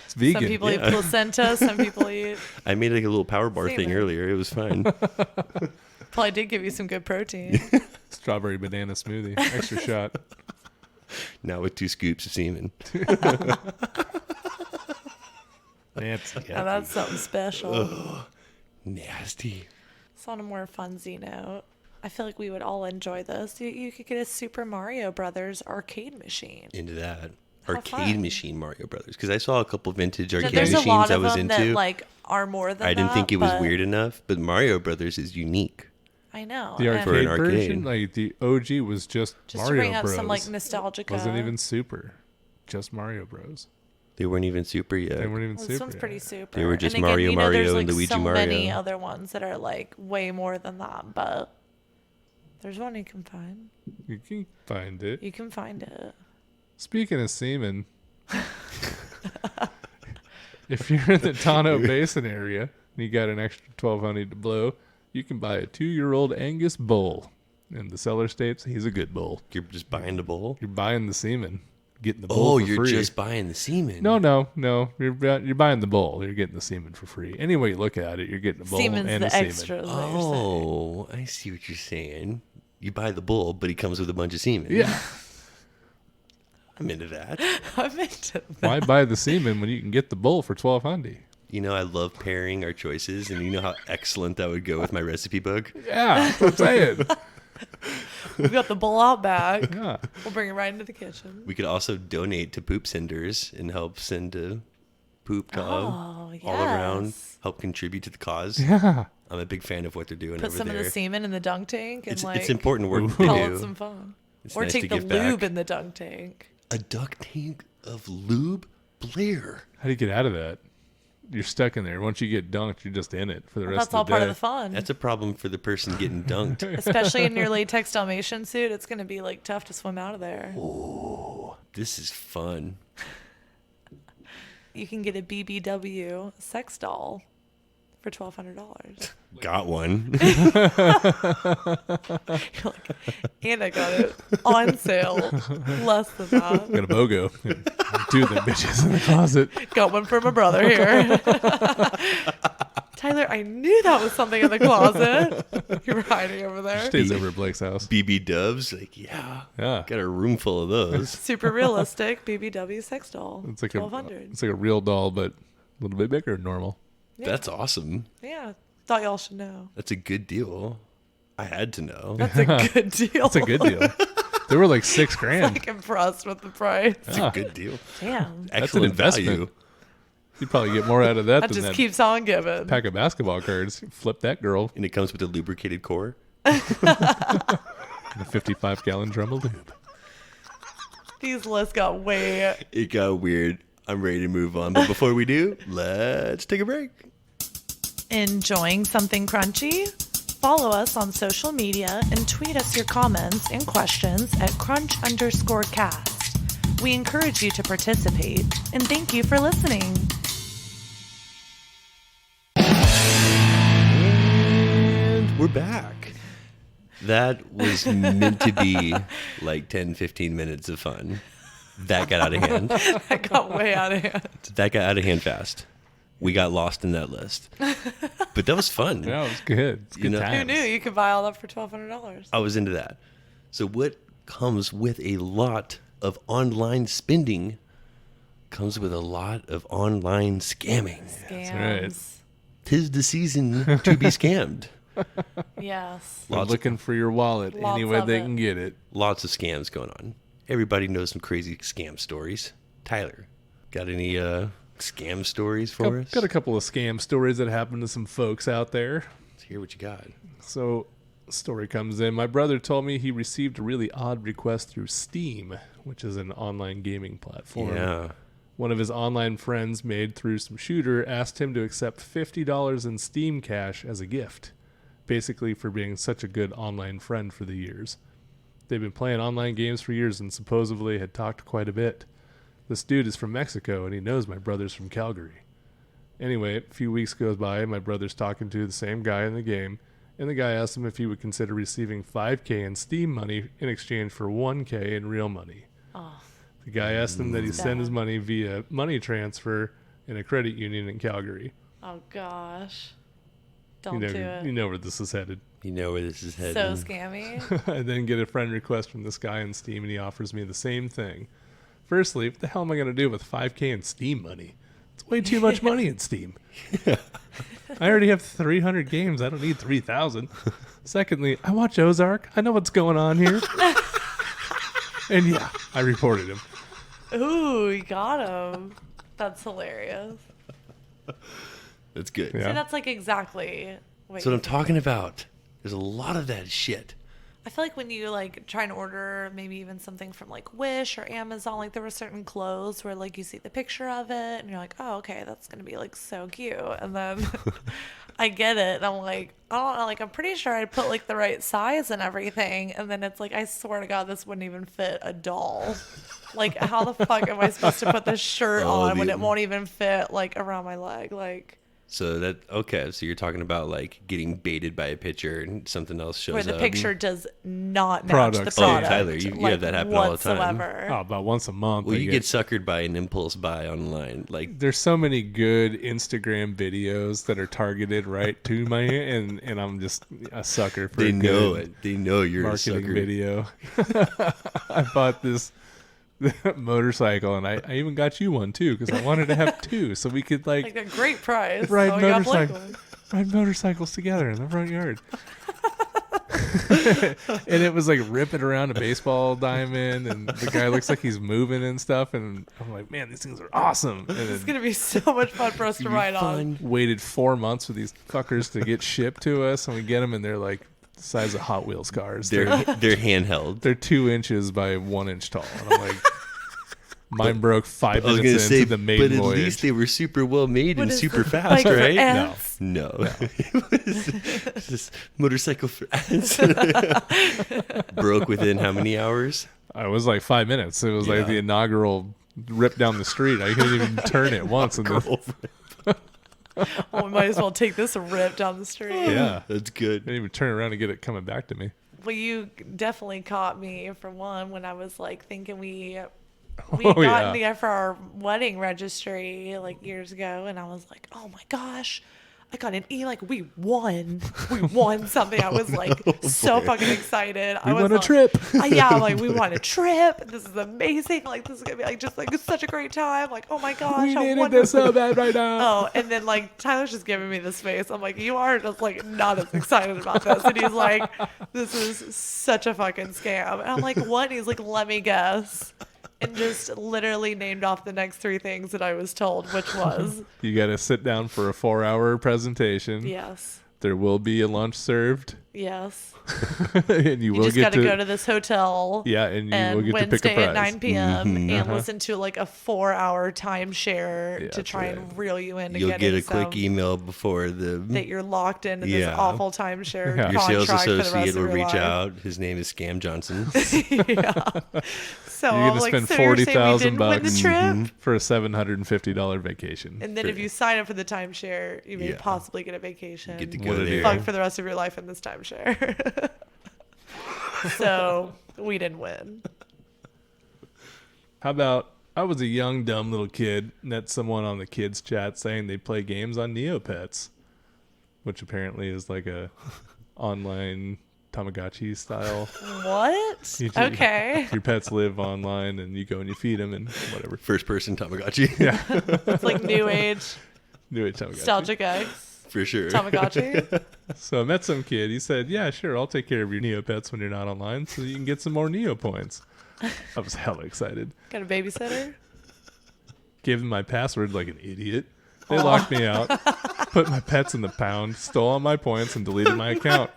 It's vegan. Some people eat placenta, some people eat. I made like a little power bar thing Semen. earlier. It was fine. Probably did give you some good protein. Strawberry banana smoothie. Extra shot. Now with 2 scoops of semen. Now that's something special. Nasty. So on a more funsy note, I feel like we would all enjoy this. You could get a Super Mario Brothers arcade machine. Into that. How Arcade fun. machine Mario Brothers. Because I saw a couple vintage arcade There's a machines lot I of was them into. that like are more than I didn't think it was but weird enough, but Mario Brothers is unique. I know. The and For an arcade version, arcade. like the OG, was just just Mario to bring up Bros. some like nostalgica. Wasn't even Super. Just Mario Bros. They weren't even super yet. They weren't even This super. one's pretty super. They were just and again, Mario, you know, there's Mario, like and Luigi so many Mario. other ones that are like way more than that, but there's one you can find. You can find it. You can find it. Speaking of semen, if you're in the Tano Basin area and you got an extra 1,200 to blow, you can buy a 2-year-old Angus bull. And the seller states he's a good bull. You're just buying the bowl? You're buying the semen, getting the bull for you're free. just buying the semen. No. You're buying the bull. You're getting the semen for free. Any way you look at it, you're getting the bull Semen's and the the extra. semen. is what you're saying. Oh, I see what you're saying. You buy the bull, but he comes with a bunch of semen. Yeah. I'm into that. I'm into that. Why buy the semen when you can get the bull for 1,200? You know, I love pairing our choices, and you know how excellent that would go with my recipe book? Yeah, that's what I'm saying. We've got the bull out back. Yeah. We'll bring it right into the kitchen. We could also donate to Poop Senders and help send a poop dog Oh, all around, yes. help contribute to the cause. Yeah. I'm a big fan of what they're doing Put over some there. of the semen in the dunk tank and It's important work to call it do. some fun. It's Or nice take to the give back. lube in the dunk tank. A duck tank of lube? Blair. How do you get out of that? You're stuck in there. Once you get dunked, you're just in it for the rest That's all of the part day. of the fun. That's a problem for the person getting dunked. Especially in your latex Dalmatian suit, it's going to be like tough to swim out of there. This is fun. You can get a BBW sex doll for $1,200. Got one. You're like, and I got it on sale, less than that. Got a BOGO. Two of them bitches in the closet. Got one for my brother here. Tyler, I knew that was something in the closet. You're hiding over there. Stays over at Blake's house. BB Dubs. Like, yeah. Yeah. Got a room full of those. Super realistic BBW sex doll. It's like $1,200. it's like a real doll, but a little bit bigger than normal. Yeah. That's awesome. Yeah, thought y'all should know. That's a good deal. I had to know. That's a good deal. That's a good deal. They were like $6,000. Like impressed with the price. That's a good deal. Damn, That's an Excellent investment. value. You probably get more out of that that than just that keeps on giving. pack of basketball cards. Flip that girl And it comes with a lubricated core. in a 55-gallon drum of lube. These lists got way. It got weird. I'm ready to move on. But before we do, let's take a break. Enjoying something crunchy? Follow us on social media and tweet us your comments and questions at crunch_cast. We encourage you to participate and thank you for listening. And we're back. That was meant to be like 10, 15 minutes of fun. That got out of hand. That got way out of hand. That got out of hand fast. We got lost in that list. But that was fun. Yeah, it was good. It's You good know- times. Who knew you could buy all that for $1,200? I was into that. So what comes with a lot of online spending comes with a lot of online scamming. Scams. right. 'Tis the season to be scammed. Yes. They're Lots- looking for your wallet Lots any way of they it. can get it. Lots of scams going on. Everybody knows some crazy scam stories. Tyler, got any scam stories for us? Got a couple of scam stories that happened to some folks out there. Let's hear what you got. So, story comes in. My brother told me he received a really odd request through Steam, which is an online gaming platform. Yeah. One of his online friends made through some shooter asked him to accept $50 in Steam cash as a gift, basically for being such a good online friend for the years. They've been playing online games for years and supposedly had talked quite a bit. This dude is from Mexico and he knows my brother's from Calgary. Anyway, a few weeks goes by and my brother's talking to the same guy in the game, and the guy asked him if he would consider receiving $5K in Steam money in exchange for $1K in real money. Oh. The guy asked him that he send his money via money transfer in a credit union in Calgary. Oh, gosh. Don't do it. You know where this is headed. You know where this is headed. So scammy. I then get a friend request from this guy in Steam, and he offers me the same thing. Firstly, what the hell am I going to do with $5K in Steam money? It's way too much money in Steam. I already have 300 games. I don't need 3,000. Secondly, I watch Ozark. I know what's going on here. And yeah, I reported him. Ooh, you got him. That's hilarious. That's good. Yeah. See, that's like exactly what That's what I'm talking about. There's a lot of that shit. I feel like when you like try and order maybe even something from like Wish or Amazon, like there were certain clothes where like you see the picture of it and you're like, oh, okay, that's gonna be like so cute. And then I get it and I'm like, I don't know, like I'm pretty sure I put like the right size and everything. And then it's like, I swear to God, this wouldn't even fit a doll. Like, how the fuck am I supposed to put this shirt on when it won't even fit like around my leg? Like. So so you're talking about like getting baited by a picture and something else shows Where the up. picture does not match Products. the product. Oh, Tyler, you have that happen all the time. whatsoever. Oh, about once a month. Well, I you get suckered by an impulse buy online. Like, there's so many good Instagram videos that are targeted right to my and I'm just a sucker for they a know good it. They know you're a marketing sucker. video. I bought this motorcycle and I even got you one too because I wanted to have two so we could like a great price. ride So we got Blake motorcycles together in the front yard. And it was like ripping around a baseball diamond and the guy looks like he's moving and stuff and I'm like, man, these things are awesome. And It's then gonna be so much fun for us to ride on. waited 4 months for these fuckers to get shipped to us and we get them and they're like the size of Hot Wheels cars. They're handheld. They're 2 inches by 1 inch tall. And I'm like, mine broke 5 I was minutes gonna into say, the maiden but at voyage. least they were super well made and What is super this, fast, bike for right? ants? No. It's this motorcycle for ants. Broke within how many hours? I was like 5 minutes. It was like Yeah. the inaugural rip down the street. I couldn't even turn it once. And Well, we might as well take this rip down the street. yeah, I That's good. didn't even turn around and get it coming back to me. Well, you definitely caught me for one when I was like thinking we Oh, got yeah. together for our wedding registry like years ago, and I was like, oh my gosh, I got an like we won something. I was like so fucking excited. We I was won a like, trip. Yeah, I'm like, we won a trip. This is amazing. Like, this is gonna be like just like such a great time. Like, oh my gosh, We how needed wonderful. this so bad right now. Oh, and then like Tyler's just giving me this face. I'm like, you are just like not as excited about this. And he's like, this is such a fucking scam. And I'm like, what? And he's like, let me guess. And just literally named off the next 3 things that I was told, which was You got to sit down for a 4-hour presentation. yes, There will be a lunch served, yes. and you You will just get got to go to this hotel. Yeah, and you and will get Wednesday to pick a at prize. 9 p.m. and Uh-huh. listen to like a 4-hour timeshare Yeah, to that's try right. and reel you into You'll getting get a quick some- email before that you're locked into Yeah. this awful timeshare Yeah. your sales contract for the rest associate of will your reach life. out. His name is Scam Johnson. Yeah. So You're I'm gonna like, spend so you're saying we $40,000 didn't win the trip? for a $750 vacation. And then if you sign up for the timeshare, you may Yeah. possibly get a vacation. Get to What go a there. Fuck for the rest of your life in this timeshare. So we didn't win. How about I was a young dumb little kid, met someone on the kids chat saying they play games on Neopets, which apparently is like a online Tamagotchi style. What? You- Okay. Your pets live online and you go and you feed them and whatever. First person Tamagotchi. Yeah, It's like new age, New Age Tamagotchi. nostalgic eggs, For sure. Tamagotchi. So I met some kid. He said, "Yeah, sure, I'll take care of your Neopets when you're not online, so you can get some more Neo points." I was hella excited. Got a babysitter? Gave them my password like an idiot. They locked me out, put my pets in the pound, stole all my points, and deleted my account.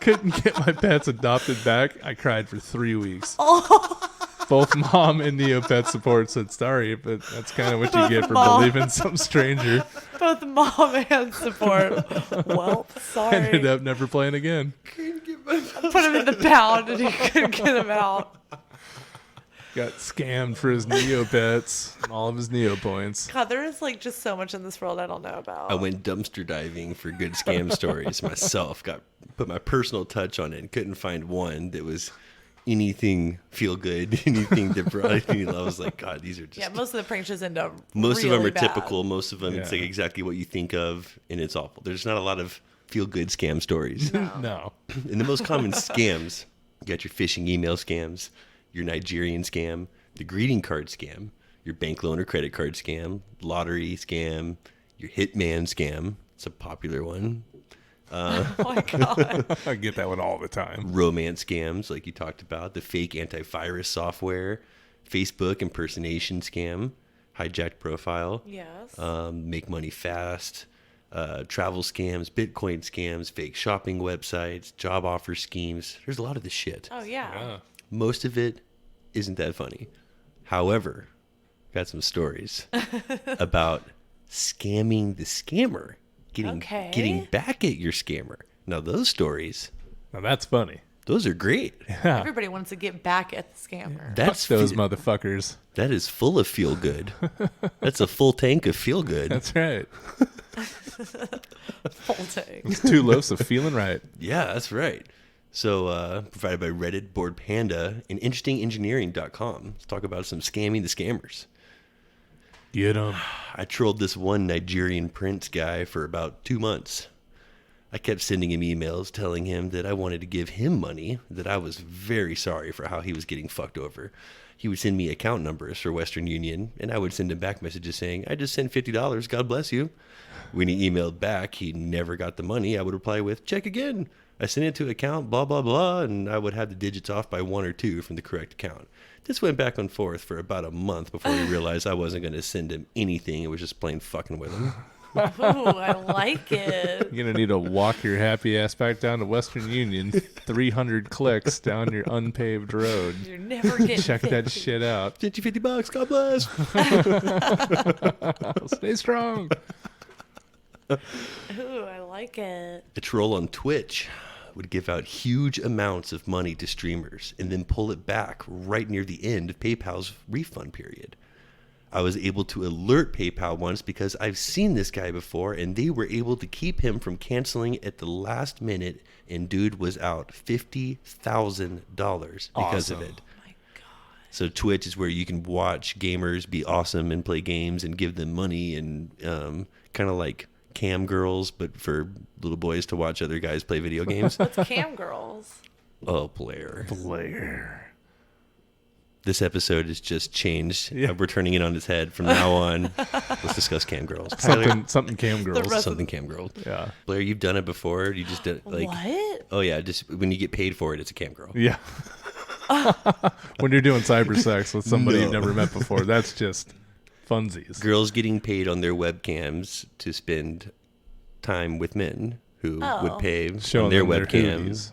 Couldn't get my pets adopted back. I cried for 3 weeks. Both mom and Neopet support said sorry, but that's kind of what you get for Mom. believing some stranger. Both mom and support. Well, sorry. Ended up never playing again. Put him in the pound and he couldn't get him out. Got scammed for his Neopets and all of his Neo points. God, there is like just so much in this world I don't know about. I went dumpster diving for good scam stories myself. Put my personal touch on it and couldn't find one that was anything feel good, anything that brought anything. I was like, God, these are just. Yeah, most of the pranks just end up. Most really of them are bad. typical. Most of them, it's Yeah. like exactly what you think of, and it's awful. There's not a lot of feel good scam stories. No. And the most common scams, you got your phishing email scams, your Nigerian scam, the greeting card scam, your bank loan or credit card scam, lottery scam, your hitman scam. It's a popular one. Oh my God. I get that one all the time. Romance scams, like you talked about, the fake antivirus software, Facebook impersonation scam, hijacked profile, Yes. make money fast, travel scams, Bitcoin scams, fake shopping websites, job offer schemes. There's a lot of this shit. Oh yeah. Yeah. Most of it isn't that funny. However, got some stories about scamming the scammer, Okay. getting back at your scammer. Now those stories, Now that's funny. those are great. Everybody wants to get back at the scammer. That's Fuck those motherfuckers. that is full of feel good. That's a full tank of feel good. That's right. Full tank. It's 2 loafs of feeling right. Yeah, that's right. So, provided by Reddit, Board Panda, and InterestingEngineering.com. Let's talk about some scamming the scammers. Get them. I trolled this one Nigerian prince guy for about 2 months. I kept sending him emails telling him that I wanted to give him money, that I was very sorry for how he was getting fucked over. He would send me account numbers for Western Union, and I would send him back messages saying, I just sent $50, God bless you. When he emailed back, he never got the money. I would reply with, check again. I sent it to account, blah, blah, blah, and I would have the digits off by 1 or 2 from the correct account. This went back and forth for about a month before he realized I wasn't going to send him anything. It was just plain fucking with him. Ooh, I like it. You're going to need to walk your happy ass back down to Western Union, 300 clicks down your unpaved road. You're never getting Check that 50. shit out. Sent you $50, God bless. Stay strong. Ooh, I like it. A troll on Twitch would give out huge amounts of money to streamers and then pull it back right near the end of PayPal's refund period. I was able to alert PayPal once because I've seen this guy before and they were able to keep him from canceling at the last minute, and dude was out $50,000 because Awesome. of it. Oh my God. So Twitch is where you can watch gamers be awesome and play games and give them money, and kind of like cam girls, but for little boys to watch other guys play video games. What's cam girls? Oh, Blair. Blair. This episode has just changed. Yeah. We're turning it on its head. From now on, let's discuss cam girls. Tyler, Something cam girls. rest- something cam girl. Yeah. Blair, you've done it before. You just did like, What? oh yeah, just when you get paid for it, it's a cam girl. Yeah. When you're doing cyber sex with somebody you've No. never met before, that's just funsies. Girls getting paid on their webcams to spend time with men who Oh. would pay Showing on their them their webcams.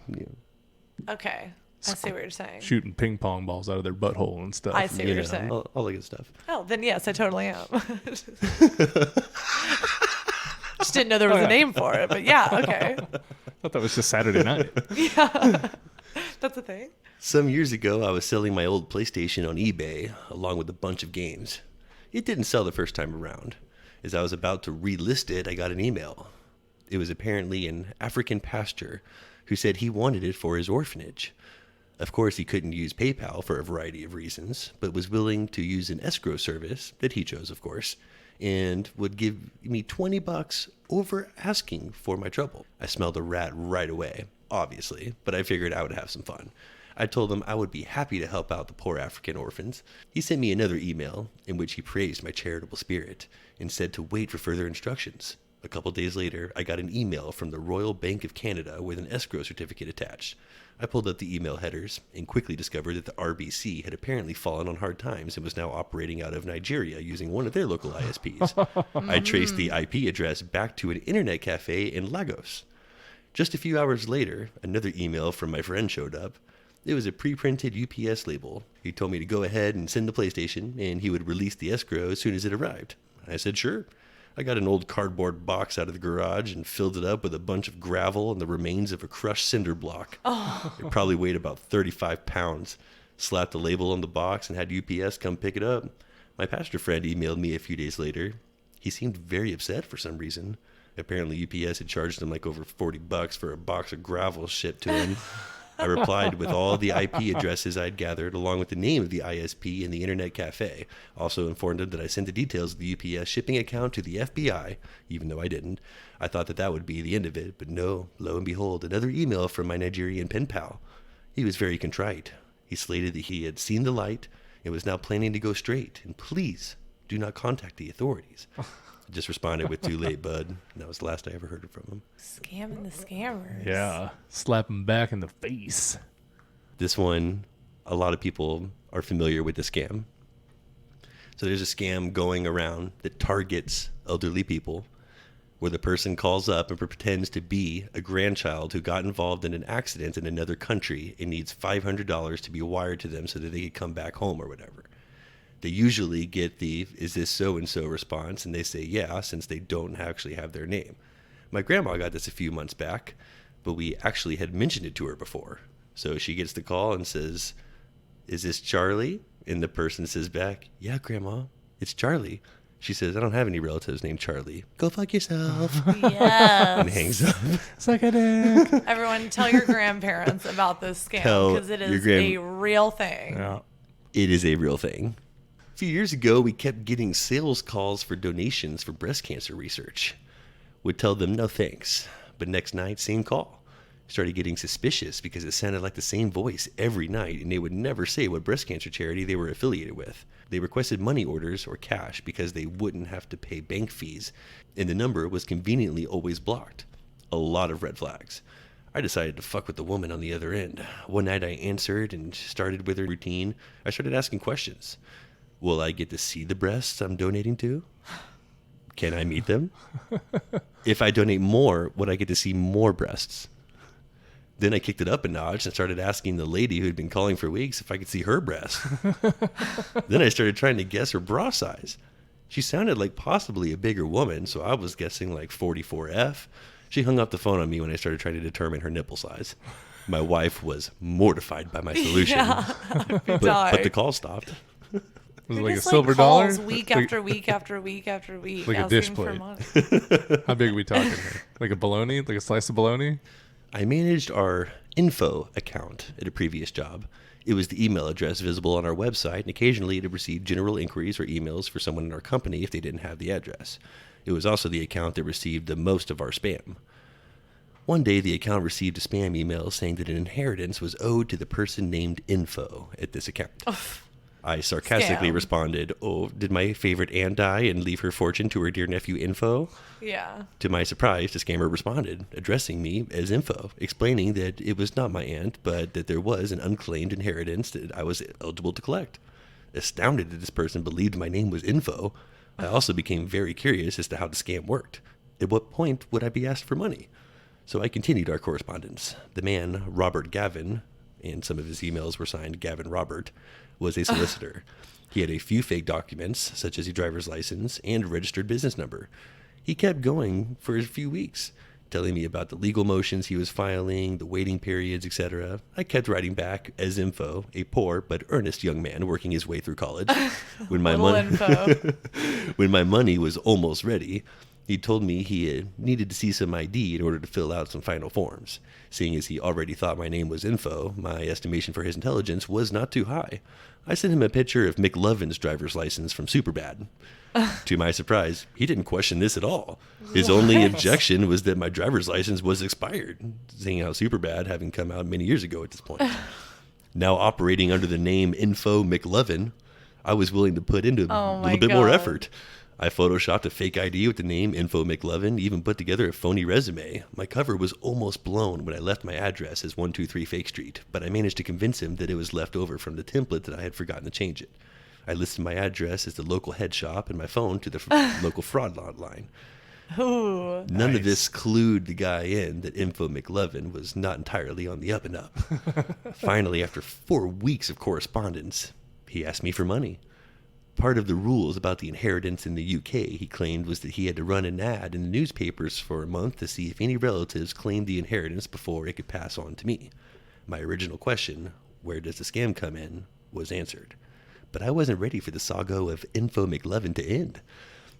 Okay. I see what you're saying. Shooting ping pong balls out of their butthole and stuff. I see what You you're know, saying. all the good stuff. Oh, then yes, I totally am. Just didn't know there was a name for it, but yeah, okay. I thought that was just Saturday night. That's a thing. Some years ago, I was selling my old PlayStation on eBay along with a bunch of games. It didn't sell the first time around. As I was about to relist it, I got an email. It was apparently an African pastor who said he wanted it for his orphanage. Of course, he couldn't use PayPal for a variety of reasons, but was willing to use an escrow service that he chose, of course, and would give me $20 over asking for my trouble. I smelled a rat right away, obviously, but I figured I would have some fun. I told him I would be happy to help out the poor African orphans. He sent me another email in which he praised my charitable spirit and said to wait for further instructions. A couple days later, I got an email from the Royal Bank of Canada with an escrow certificate attached. I pulled up the email headers and quickly discovered that the RBC had apparently fallen on hard times and was now operating out of Nigeria using one of their local ISPs. I traced the IP address back to an internet cafe in Lagos. Just a few hours later, another email from my friend showed up. It was a pre-printed UPS label. He told me to go ahead and send the PlayStation, and he would release the escrow as soon as it arrived. I said, sure. I got an old cardboard box out of the garage and filled it up with a bunch of gravel and the remains of a crushed cinder block. It probably weighed about 35 pounds. Slapped the label on the box and had UPS come pick it up. My pastor friend emailed me a few days later. He seemed very upset for some reason. Apparently UPS had charged him like over $40 for a box of gravel shipped to him. I replied with all the IP addresses I'd gathered, along with the name of the ISP and the internet cafe. Also informed him that I sent the details of the UPS shipping account to the FBI, even though I didn't. I thought that would be the end of it, but no, lo and behold, another email from my Nigerian pen pal. He was very contrite. He stated that he had seen the light and was now planning to go straight, and please do not contact the authorities. I just responded with too late, bud. And that was the last I ever heard from him. Scamming the scammers. Yeah. Slap him back in the face. This one, a lot of people are familiar with the scam. So there's a scam going around that targets elderly people where the person calls up and pretends to be a grandchild who got involved in an accident in another country and needs $500 to be wired to them so that they could come back home or whatever. They usually get the, is this so-and-so response, and they say yeah, since they don't actually have their name. My grandma got this a few months back, but we actually had mentioned it to her before. So she gets the call and says, is this Charlie? And the person says back, yeah, Grandma, it's Charlie. She says, I don't have any relatives named Charlie. Go fuck yourself. Yes. And hangs up. Suck a dick. Everyone tell your grandparents about this scam Tell because it your is a real thing. Yeah. It is a real thing. A few years ago, we kept getting sales calls for donations for breast cancer research. Would tell them no thanks, but next night, same call. Started getting suspicious because it sounded like the same voice every night, and they would never say what breast cancer charity they were affiliated with. They requested money orders or cash because they wouldn't have to pay bank fees, and the number was conveniently always blocked. A lot of red flags. I decided to fuck with the woman on the other end. One night I answered and started with her routine. I started asking questions. Will I get to see the breasts I'm donating to? Can I meet them? If I donate more, would I get to see more breasts? Then I kicked it up a notch and started asking the lady who had been calling for weeks if I could see her breasts. Then I started trying to guess her bra size. She sounded like possibly a bigger woman, so I was guessing like 44F. She hung up the phone on me when I started trying to determine her nipple size. My wife was mortified by my solution, but the call stopped. Was it like a Just, silver calls dollar? week Like- after week after week after week, Like a asking dish for plate. money. How big are we talking here? Like a bologna? Like a slice of bologna? I managed our info account at a previous job. It was the email address visible on our website, and occasionally it would receive general inquiries or emails for someone in our company if they didn't have the address. It was also the account that received the most of our spam. One day, the account received a spam email saying that an inheritance was owed to the person named Info at this account. I sarcastically Scam. responded, oh, did my favorite aunt die and leave her fortune to her dear nephew Info? Yeah. To my surprise, the scammer responded, addressing me as Info, explaining that it was not my aunt, but that there was an unclaimed inheritance that I was eligible to collect. Astounded that this person believed my name was Info, I also became very curious as to how the scam worked. At what point would I be asked for money? So I continued our correspondence. The man, Robert Gavin, and some of his emails were signed Gavin Robert, was a solicitor. He had a few fake documents, such as a driver's license and a registered business number. He kept going for a few weeks, telling me about the legal motions he was filing, the waiting periods, etc. I kept writing back as Info, a poor but earnest young man working his way through college. When my Little info. when my money was almost ready, he told me he needed to see some ID in order to fill out some final forms. Seeing as he already thought my name was Info, my estimation for his intelligence was not too high. I sent him a picture of McLovin's driver's license from Superbad. To my surprise, he didn't question this at all. His only objection was that my driver's license was expired, seeing how Superbad having come out many years ago at this point. Now operating under the name Info McLovin, I was willing to put into a little bit more God. effort. I photoshopped a fake ID with the name Info McLovin, even put together a phony resume. My cover was almost blown when I left my address as 123 Fake Street, but I managed to convince him that it was left over from the template that I had forgotten to change it. I listed my address as the local head shop and my phone to the local fraud line. Ooh. None of this clued the guy in that Info McLovin was not entirely on the up and up. Finally, after 4 weeks of correspondence, he asked me for money. Part of the rules about the inheritance in the UK, he claimed, was that he had to run an ad in the newspapers for a month to see if any relatives claimed the inheritance before it could pass on to me. My original question, where does the scam come in, was answered. But I wasn't ready for the saga of Info McLovin to end.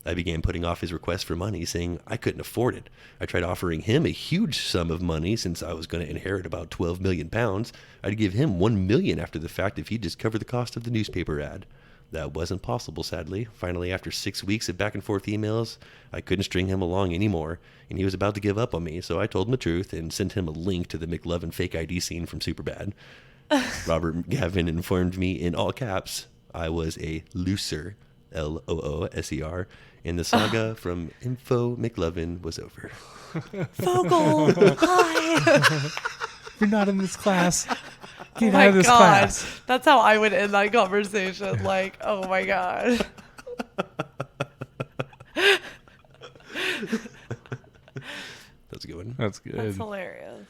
I began putting off his request for money, saying I couldn't afford it. I tried offering him a huge sum of money since I was going to inherit about 12 million pounds. I'd give him 1 million after the fact if he'd just cover the cost of the newspaper ad. That wasn't possible, sadly. Finally, after 6 weeks of back and forth emails, I couldn't string him along anymore, and he was about to give up on me, so I told him the truth and sent him a link to the McLovin fake ID scene from Superbad. Robert Gavin informed me in all caps I was a looser, Looser, and the saga from Info McLovin was over. Vogel, hi. You're not in this class. Get Oh my out of this God. class. That's how I would end that conversation. Like, oh my God. That's a good one. That's good. That's hilarious.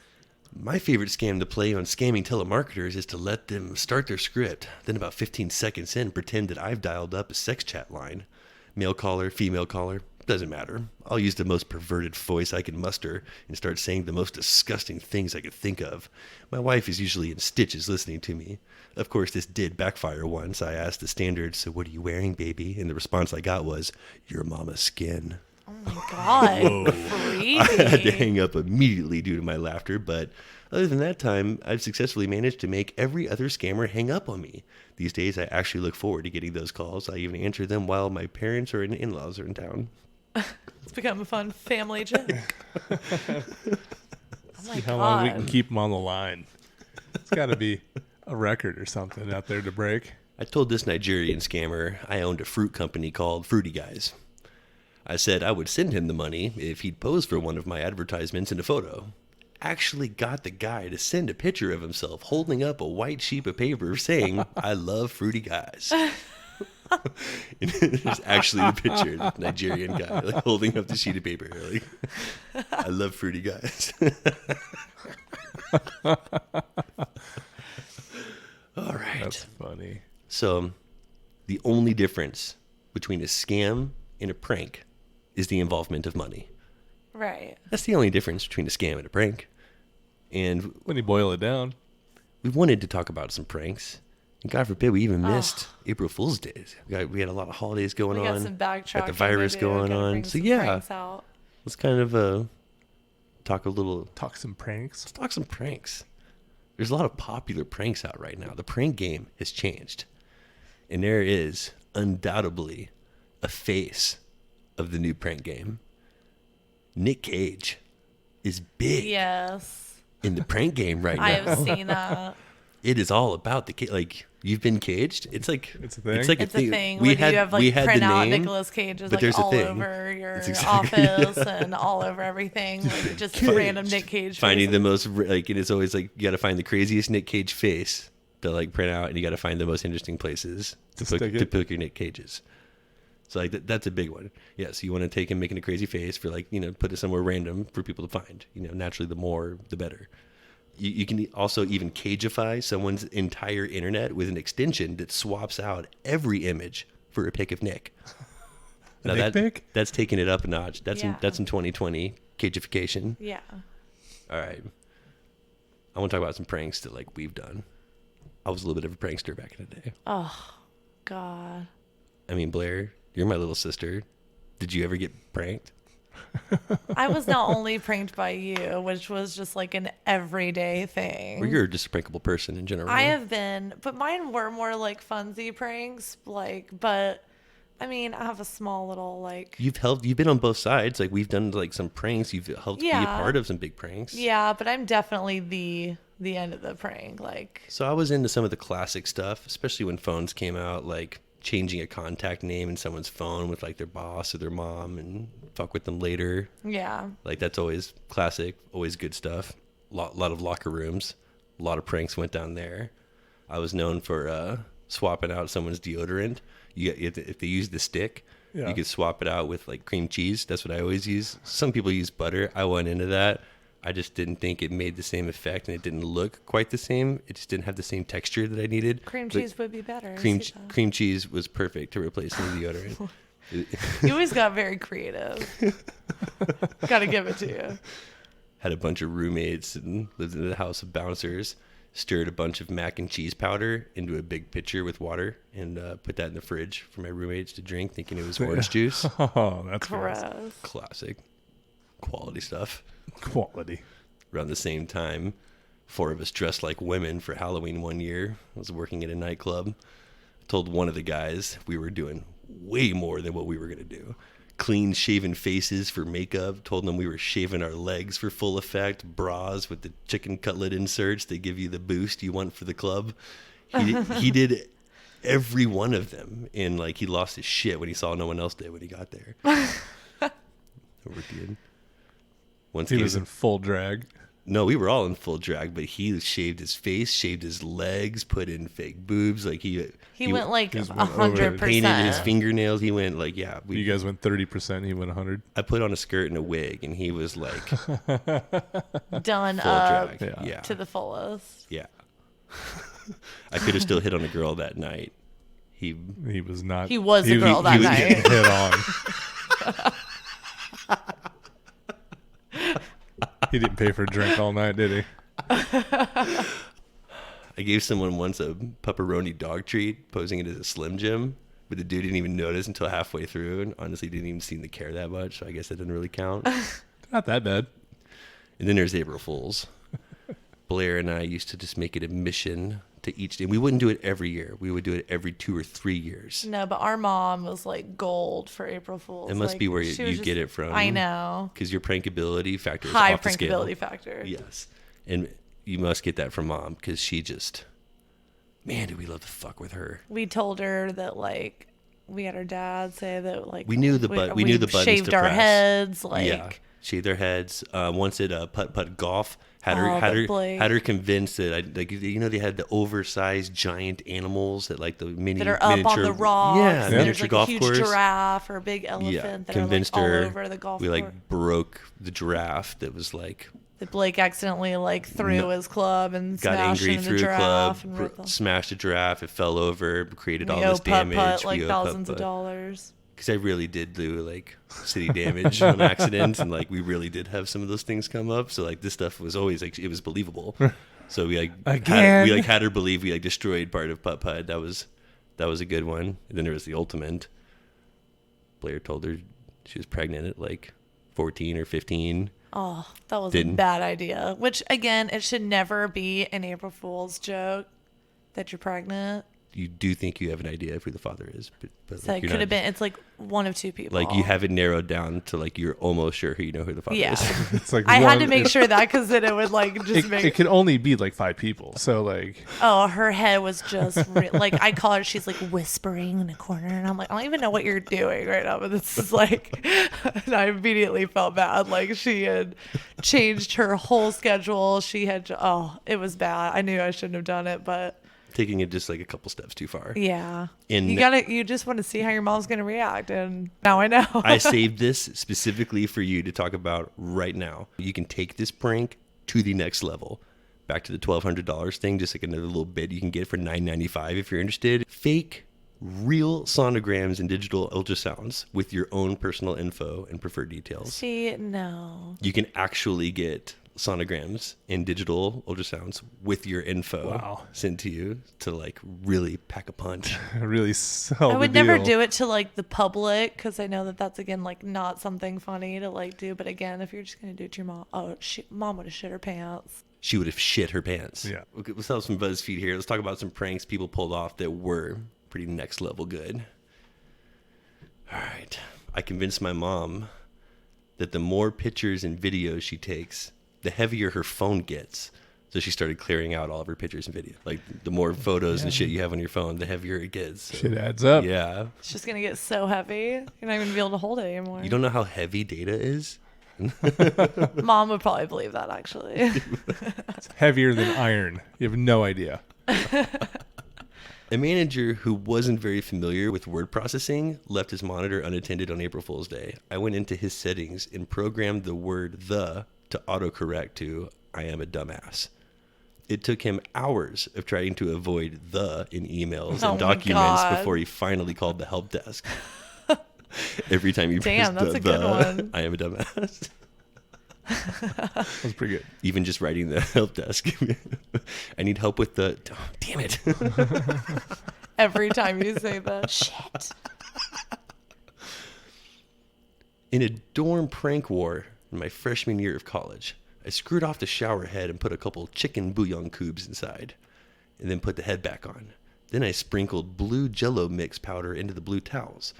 My favorite scam to play on scamming telemarketers is to let them start their script, then about 15 seconds in, pretend that I've dialed up a sex chat line. Male caller, female caller, doesn't matter. I'll use the most perverted voice I can muster and start saying the most disgusting things I could think of. My wife is usually in stitches listening to me. Of course, this did backfire once. I asked the standard, "So what are you wearing, baby?" And the response I got was, "Your mama's skin." Oh my God. I had to Creepy. hang up immediately due to my laughter, but other than that time, I've successfully managed to make every other scammer hang up on me. These days, I actually look forward to getting those calls. I even answer them while my parents or in-laws are in town. It's become a fun family joke. Oh my How long we God. can keep them on the line. It's got to be a record or something out there to break. I told this Nigerian scammer I owned a fruit company called Fruity Guys. I said I would send him the money if he'd pose for one of my advertisements in a photo. Actually got the guy to send a picture of himself holding up a white sheet of paper saying, "I love Fruity Guys." And there's actually the picture, the Nigerian guy like holding up the sheet of paper, like, "I love Fruity Guys." All right. That's funny. So, the only difference between a scam and a prank is the involvement of money. Right. That's the only difference between a scam and a prank. And When you boil it down, we wanted to talk about some pranks. And God forbid we even missed April Fool's Days. We had a lot of holidays going We got on. some backtracking. Got the virus to do. going Gotta on. bring So some yeah, pranks out. let's kind of talk a little. talk some pranks. Let's talk some pranks. There's a lot of popular pranks out right now. The prank game has changed. And there is undoubtedly a face of the new prank game. Nick Cage is big Yes. in the prank game right now. I have seen that. It is all about like you've been caged. It's like It's a thing? like It's a thing. We When had you have we like had print the out name, Nicolas Cage's but like there's a all thing. over your That's exactly- office and all over everything. Like just random Nick Cage. finding faces. the most like it is always like you got to find the craziest Nick Cage face to like print out, and you got to find the most interesting places to stick it. put your Nick Cages. So like that's a big one. Yeah, so you want to take him making a crazy face for like put it somewhere random for people to find. Naturally the more the better. You can also even cageify someone's entire internet with an extension that swaps out every image for a pic of Nick. Now Nick pic? that's taking it up a notch. That's Yeah. in 2020 cageification. Yeah. All right. I want to talk about some pranks that like we've done. I was a little bit of a prankster back in the day. Oh God. I mean, Blair, you're my little sister. Did you ever get pranked? I was not only pranked by you, which was just like an everyday thing. Or you're just a prankable person in general? I have been, but mine were more like funsy pranks, but I mean, I have a small little like. You've been on both sides. Like we've done like some pranks. You've helped be a Yeah. part of some big pranks. Yeah, but I'm definitely the end of the prank. Like, So I was into some of the classic stuff, especially when phones came out, like changing a contact name in someone's phone with like their boss or their mom and fuck with them later. yeah, Like that's always classic, always good stuff. Lot of locker rooms, a lot of pranks went down there. I was known for swapping out someone's deodorant. If they use the stick, Yeah. You could swap it out with like cream cheese. That's what I always use. Some people use butter. I went into that. I just didn't think it made the same effect, and it didn't look quite the same. It just didn't have the same texture that I needed. Cream But cheese would be better. I Cream see that. cream cheese was perfect to replace the deodorant. You always got very creative. Gotta give it to you. Had a bunch of roommates and lived in a house of bouncers. Stirred a bunch of mac and cheese powder into a big pitcher with water and put that in the fridge for my roommates to drink, thinking it was orange juice. Oh, that's gross. Gross. Classic. Quality stuff. Quality. Around the same time, 4 of us dressed like women for Halloween one year. I was working at a nightclub. I told one of the guys we were doing way more than what we were going to do. Clean shaven faces for makeup. Told them we were shaving our legs for full effect. Bras with the chicken cutlet inserts. They give you the boost you want for the club. He did every one of them. And like he lost his shit when he saw no one else did when he got there. We're good. Once He was in full drag. No, we were all in full drag, but he shaved his face, shaved his legs, put in fake boobs. Like he went like He's went over it. 100%. painted his fingernails. He went like, yeah. You guys went 30%. He went 100. I put on a skirt and a wig, and he was like full Done up drag. Yeah. to the fullest. Yeah. I could have still hit on a girl that night. He was not. He was a girl that he was night. getting hit on. He didn't pay for a drink all night, did he? I gave someone once a pepperoni dog treat, posing it as a Slim Jim, but the dude didn't even notice until halfway through, and honestly didn't even seem to care that much. So I guess that didn't really count. Not that bad. And then there's April Fools. Blair and I used to just make it a mission to each day. We wouldn't do it every year. We would do it every 2 or 3 years. No, but our mom was like gold for April Fools. It must Like, be where she you was get it from. I know. Because your prankability factor is High off the scale. prankability factor. Yes. And you must get that from mom because she just, man, did we love to fuck with her. We told her that like we had our dad say that like We knew the we knew the buttons shaved to our press. heads like Yeah. Shaved their heads. Once at putt golf, had Oh, but her Blake- had her convinced that they had the oversized giant animals that like the that are up on miniature the rocks. yeah and miniature there's like golf a huge course. giraffe or a big elephant that Convinced are like her. all over the golf we course. like broke the giraffe that was like That Blake accidentally like threw No. his club and got smashed angry, into threw the a club, giraffe and ripped them. smashed a giraffe. It fell over, created all We owe this damage. putt like We owe thousands of putt-putt. dollars. Because I really did do like city damage on accident, and like we really did have some of those things come up. So like this stuff was always like it was believable. So we had her believe we like destroyed part of putt putt. That was a good one. And then there was the ultimate. Blair told her she was pregnant at like 14 or 15. Oh, that was Didn't. a bad idea. Which again, it should never be an April Fool's joke that you're pregnant. You do think you have an idea of who the father is, but So like, it you're could have not- been. It's like one of two people. like you have it narrowed down to like you're almost sure who you know who the father Yeah. is. It's like I had to one- make sure that because then it would like just It, make. it can only be like 5 people. So like, Oh, her head was just like I call her. She's like whispering in a corner, and I'm like, I don't even know what you're doing right now. But this is like, and I immediately felt bad. Like she had changed her whole schedule. She had. Oh, it was bad. I knew I shouldn't have done it, but Taking it just like a couple steps too far. yeah, In- you just want to see how your mom's gonna react, and now I know. I saved this specifically for you to talk about right now. You can take this prank to the next level. Back to the $1,200 thing, just like another little bit you can get for $9.95 if you're interested. Fake real sonograms and digital ultrasounds with your own personal info and preferred details. See, no. You can actually get sonograms and digital ultrasounds with your info Wow. sent to you to like really pack a punch. really sell I would the never deal. do it to like the public because I know that that's again like not something funny to like do. But again, if you're just gonna do it to your mom, mom would have shit her pants. She would have shit her pants. Yeah. Okay, let's have some BuzzFeed here. Let's talk about some pranks people pulled off that were pretty next level good. All right. I convinced my mom that the more pictures and videos she takes, the heavier her phone gets. So she started clearing out all of her pictures and videos. Like the more photos and shit you have on your phone, the heavier it gets. So, Shit adds up. yeah. It's just gonna get so heavy, you're not even gonna be able to hold it anymore. You don't know how heavy data is? Mom would probably believe that actually. Heavier than iron. You have no idea. A manager who wasn't very familiar with word processing left his monitor unattended on April Fool's Day. I went into his settings and programmed the word "the" to autocorrect to "I am a dumbass." It took him hours of trying to avoid "the" in emails Oh and my documents God. before he finally called the help desk. Every time you Damn, press that's a good one. I am a dumbass. That's pretty good. Even just writing the help desk. I need help with the... Oh, damn it. Every time you say that. Shit. In a dorm prank war in my freshman year of college, I screwed off the shower head and put a couple chicken bouillon cubes inside, and then put the head back on. Then I sprinkled blue Jell-O mix powder into the blue towels.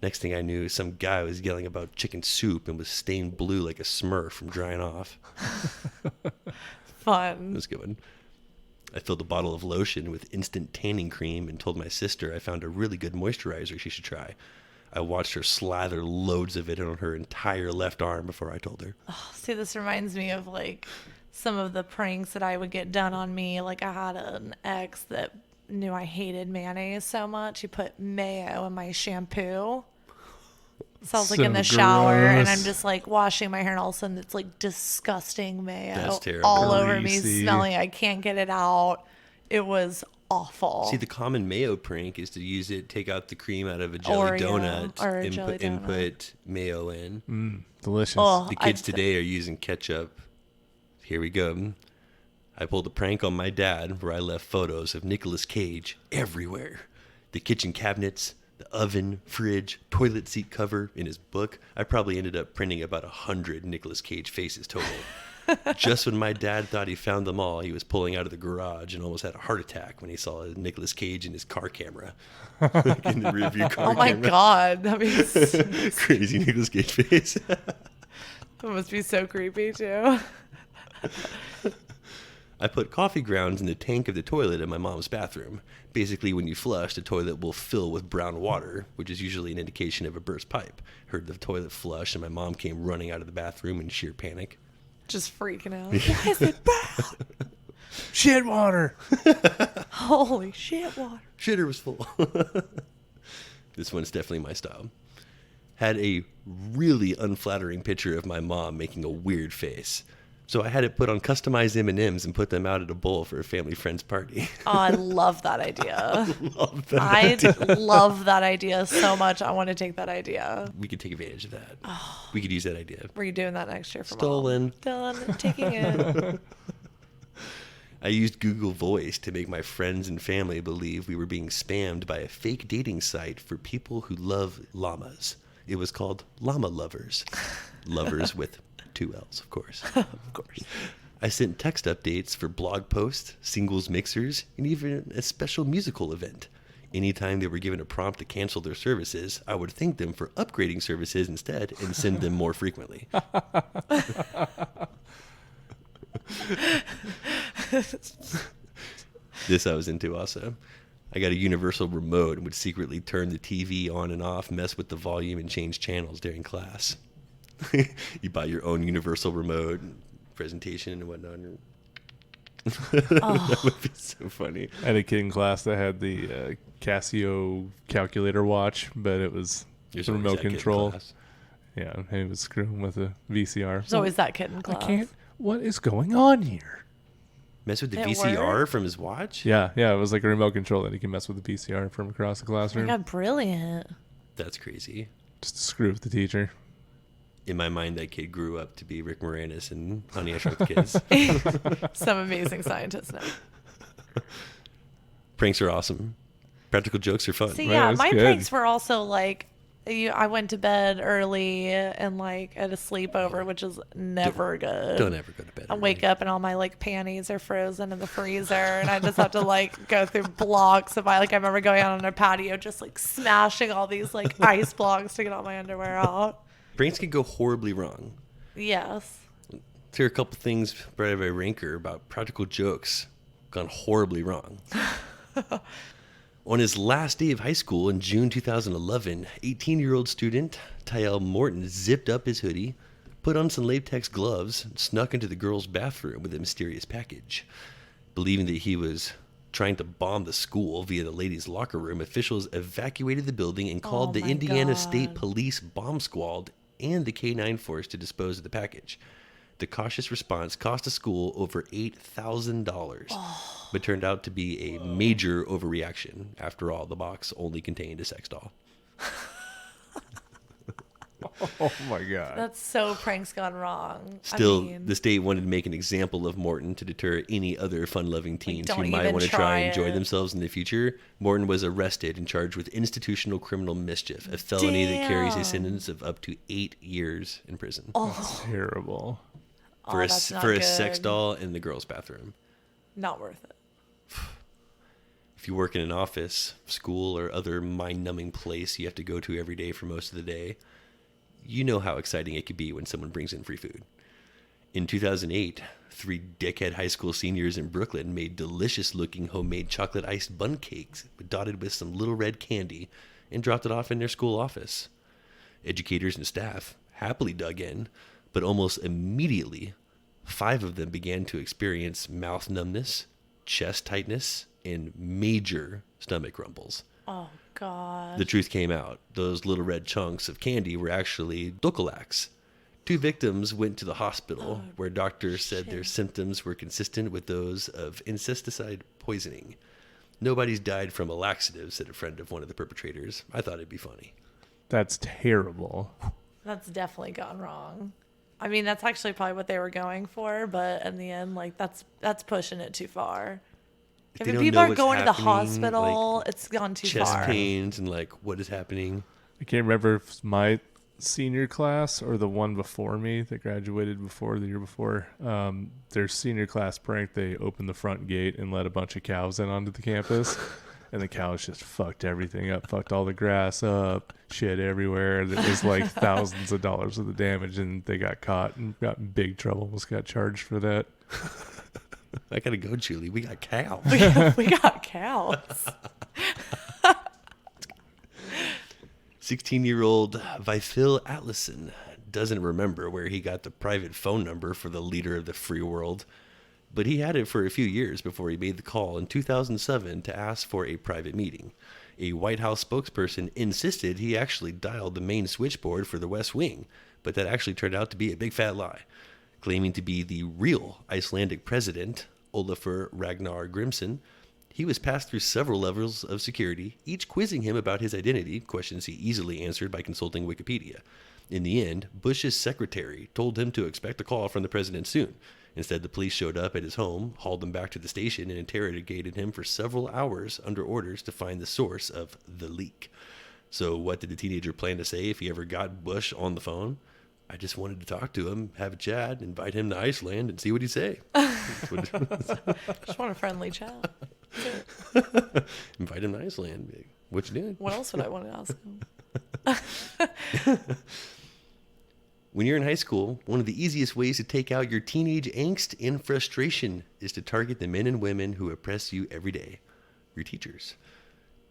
Next thing I knew, some guy was yelling about chicken soup and was stained blue like a Smurf from drying off. That Fun. was a good one. I filled a bottle of lotion with instant tanning cream and told my sister I found a really good moisturizer she should try. I watched her slather loads of it on her entire left arm before I told her. See, this reminds me of like some of the pranks that I would get done on me. Like I had an ex that knew I hated mayonnaise so much. He put mayo in my shampoo. So I was like So in the shower and I'm gross. just like washing my hair and all of a sudden it's like disgusting mayo That's terrible. all over me Greasy. smelling. I can't get it out. It was awful. See, the common mayo prank is to use it, take out the cream out of a jelly Oreo donut, or a and, jelly and donut. put mayo in. Delicious. Oh, The kids I'd- today are using ketchup. Here we go. I pulled a prank on my dad where I left photos of Nicolas Cage everywhere. The kitchen cabinets, the oven, fridge, toilet seat cover, in his book. I probably ended up printing about 100 Nicolas Cage faces total. Just when my dad thought he found them all, he was pulling out of the garage and almost had a heart attack when he saw Nicolas Cage in his car camera. In the rearview car Oh my camera. God. That means Crazy Nicolas Cage face. that must be so creepy too. I put coffee grounds in the tank of the toilet in my mom's bathroom. Basically, when you flush, the toilet will fill with brown water, which is usually an indication of a burst pipe. Heard the toilet flush, and my mom came running out of the bathroom in sheer panic. Just freaking out. Why is it brown? Shit water. Holy shit, water. Shitter was full. This one's definitely my style. Had a really unflattering picture of my mom making a weird face. So I had it put on customized M&Ms and put them out at a bowl for a family friend's party. Oh, I love that idea. Love that. I love that idea so much. I want to take that idea. We could take advantage of that. We could use that idea. We're doing that next year for Stolen. Mom. Done. Taking it. I used Google Voice to make my friends and family believe we were being spammed by a fake dating site for people who love llamas. It was called Llama Lovers. Lovers with 2 L's, of course. Of course. I sent text updates for blog posts, singles mixers, and even a special musical event. Anytime they were given a prompt to cancel their services, I would thank them for upgrading services instead and send them more frequently. This I was into also. I got a universal remote and would secretly turn the TV on and off, mess with the volume, and change channels during class. You buy your own universal remote, and presentation and whatnot. That would be so funny. I had a kid in class that had the Casio calculator watch, but it was There's the always remote that kid in control. class. Yeah, and he was screwing with a VCR. There's always that kid in I class. can't. What is going on here? Mess with the It VCR worked? from his watch? Yeah, it was like a remote control that he can mess with the VCR from across the Oh my classroom. God, brilliant. That's crazy. Just to screw with the teacher. In my mind, that kid grew up to be Rick Moranis and Honey, I Shrunk the Kids. Some amazing scientists now. Pranks are awesome. Practical jokes are fun. See, Right, yeah, that's my good. pranks were also like, I went to bed early and like at a sleepover, which is never good. Don't ever go to bed. I early. wake up and all my like panties are frozen in the freezer, and I just have to like go through blocks of I remember going out on a patio just like smashing all these like ice blocks to get all my underwear out. Pranks can go horribly wrong. Yes. Let's hear a couple things right out of a ranker about practical jokes gone horribly wrong. On his last day of high school in June 2011, 18-year-old student Tyel Morton zipped up his hoodie, put on some latex gloves, and snuck into the girls' bathroom with a mysterious package. Believing that he was trying to bomb the school via the ladies' locker room, officials evacuated the building and called Oh the my Indiana State God. Police bomb squad and the K-9 force to dispose of the package. The cautious response cost the school over $8,000, but turned out to be a major overreaction. After all, the box only contained a sex doll. Oh my god. That's so pranks gone wrong. Still, I mean, the state wanted to make an example of Morton to deter any other fun-loving teens who don't might even want to try try and enjoy it. themselves in the future. Morton was arrested and charged with institutional criminal mischief, a felony that carries a Damn. sentence of up to 8 years in prison Terrible. for a that's not for a sex good. doll in the girls' bathroom. Not worth it. If you work in an office, school, or other mind-numbing place you have to go to every day for most of the day, you know how exciting it could be when someone brings in free food. In 2008, 3 dickhead high school seniors in Brooklyn made delicious-looking homemade chocolate iced bun cakes dotted with some little red candy and dropped it off in their school office. Educators and staff happily dug in, but almost immediately, 5 of them began to experience mouth numbness, chest tightness, and major stomach rumbles. Oh God. The truth came out. Those little red chunks of candy were actually Dulcolax. 2 victims went to the hospital where doctors said their symptoms were consistent with those of insecticide poisoning. Nobody's died from a laxative, said a friend of one of the perpetrators. I thought it'd be funny. That's terrible. That's definitely gone wrong. I mean, that's actually probably what they were going for, but in the end, like that's pushing it too far. They If don't people know are what's going to the happening, hospital, like it's gone too chest far. pains and like what is happening. I can't remember if it's my senior class or the one before me that graduated before the year before. Their senior class prank, they opened the front gate and let a bunch of cows in onto the campus. And the cows just fucked everything up, fucked all the grass up, shit everywhere. It was like thousands of dollars of the damage, and they got caught and got in big trouble. Almost got charged for that. I gotta go, Julie. We got cows. We got cows. 16-year-old Vifil Atlison doesn't remember where he got the private phone number for the leader of the free world, but he had it for a few years before he made the call in 2007 to ask for a private meeting. A White House spokesperson insisted he actually dialed the main switchboard for the West Wing, but that actually turned out to be a big fat lie. Claiming to be the real Icelandic president, Olafur Ragnar Grimsson, he was passed through several levels of security, each quizzing him about his identity, questions he easily answered by consulting Wikipedia. In the end, Bush's secretary told him to expect a call from the president soon. Instead, the police showed up at his home, hauled him back to the station, and interrogated him for several hours under orders to find the source of the leak. So what did the teenager plan to say if he ever got Bush on the phone? I just wanted to talk to him, have a chat, invite him to Iceland, and see what he'd say. Just want a friendly chat. Invite him to Iceland. What you doing? What else would I want to ask him? When you're in high school, one of the easiest ways to take out your teenage angst and frustration is to target the men and women who oppress you every day, your teachers.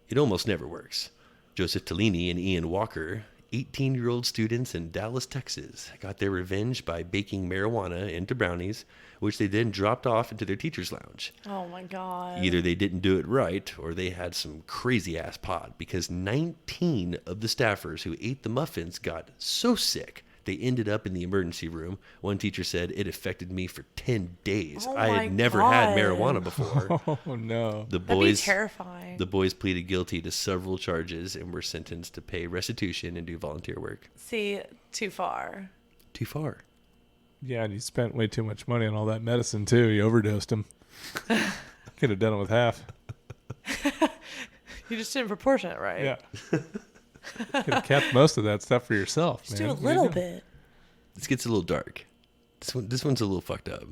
It almost never works. Joseph Tellini and Ian Walker, 18-year-old students in Dallas, Texas, got their revenge by baking marijuana into brownies, which they then dropped off into their teacher's lounge. Oh my God. Either they didn't do it right or they had some crazy ass pot, because 19 of the staffers who ate the muffins got so sick they ended up in the emergency room. One teacher said, "It affected me for 10 days. Oh I my had never had God. marijuana before." Oh no. The That'd be boys terrifying. the boys pleaded guilty to several charges and were sentenced to pay restitution and do volunteer work. See, too far. Too far. Yeah, and you spent way too much money on all that medicine too. You overdosed him. Could have done it with half. You just didn't proportion it right. Yeah. Could have kept most of that stuff for yourself, Just man. do a What are you little doing? bit. This gets a little dark. This one's a little fucked up.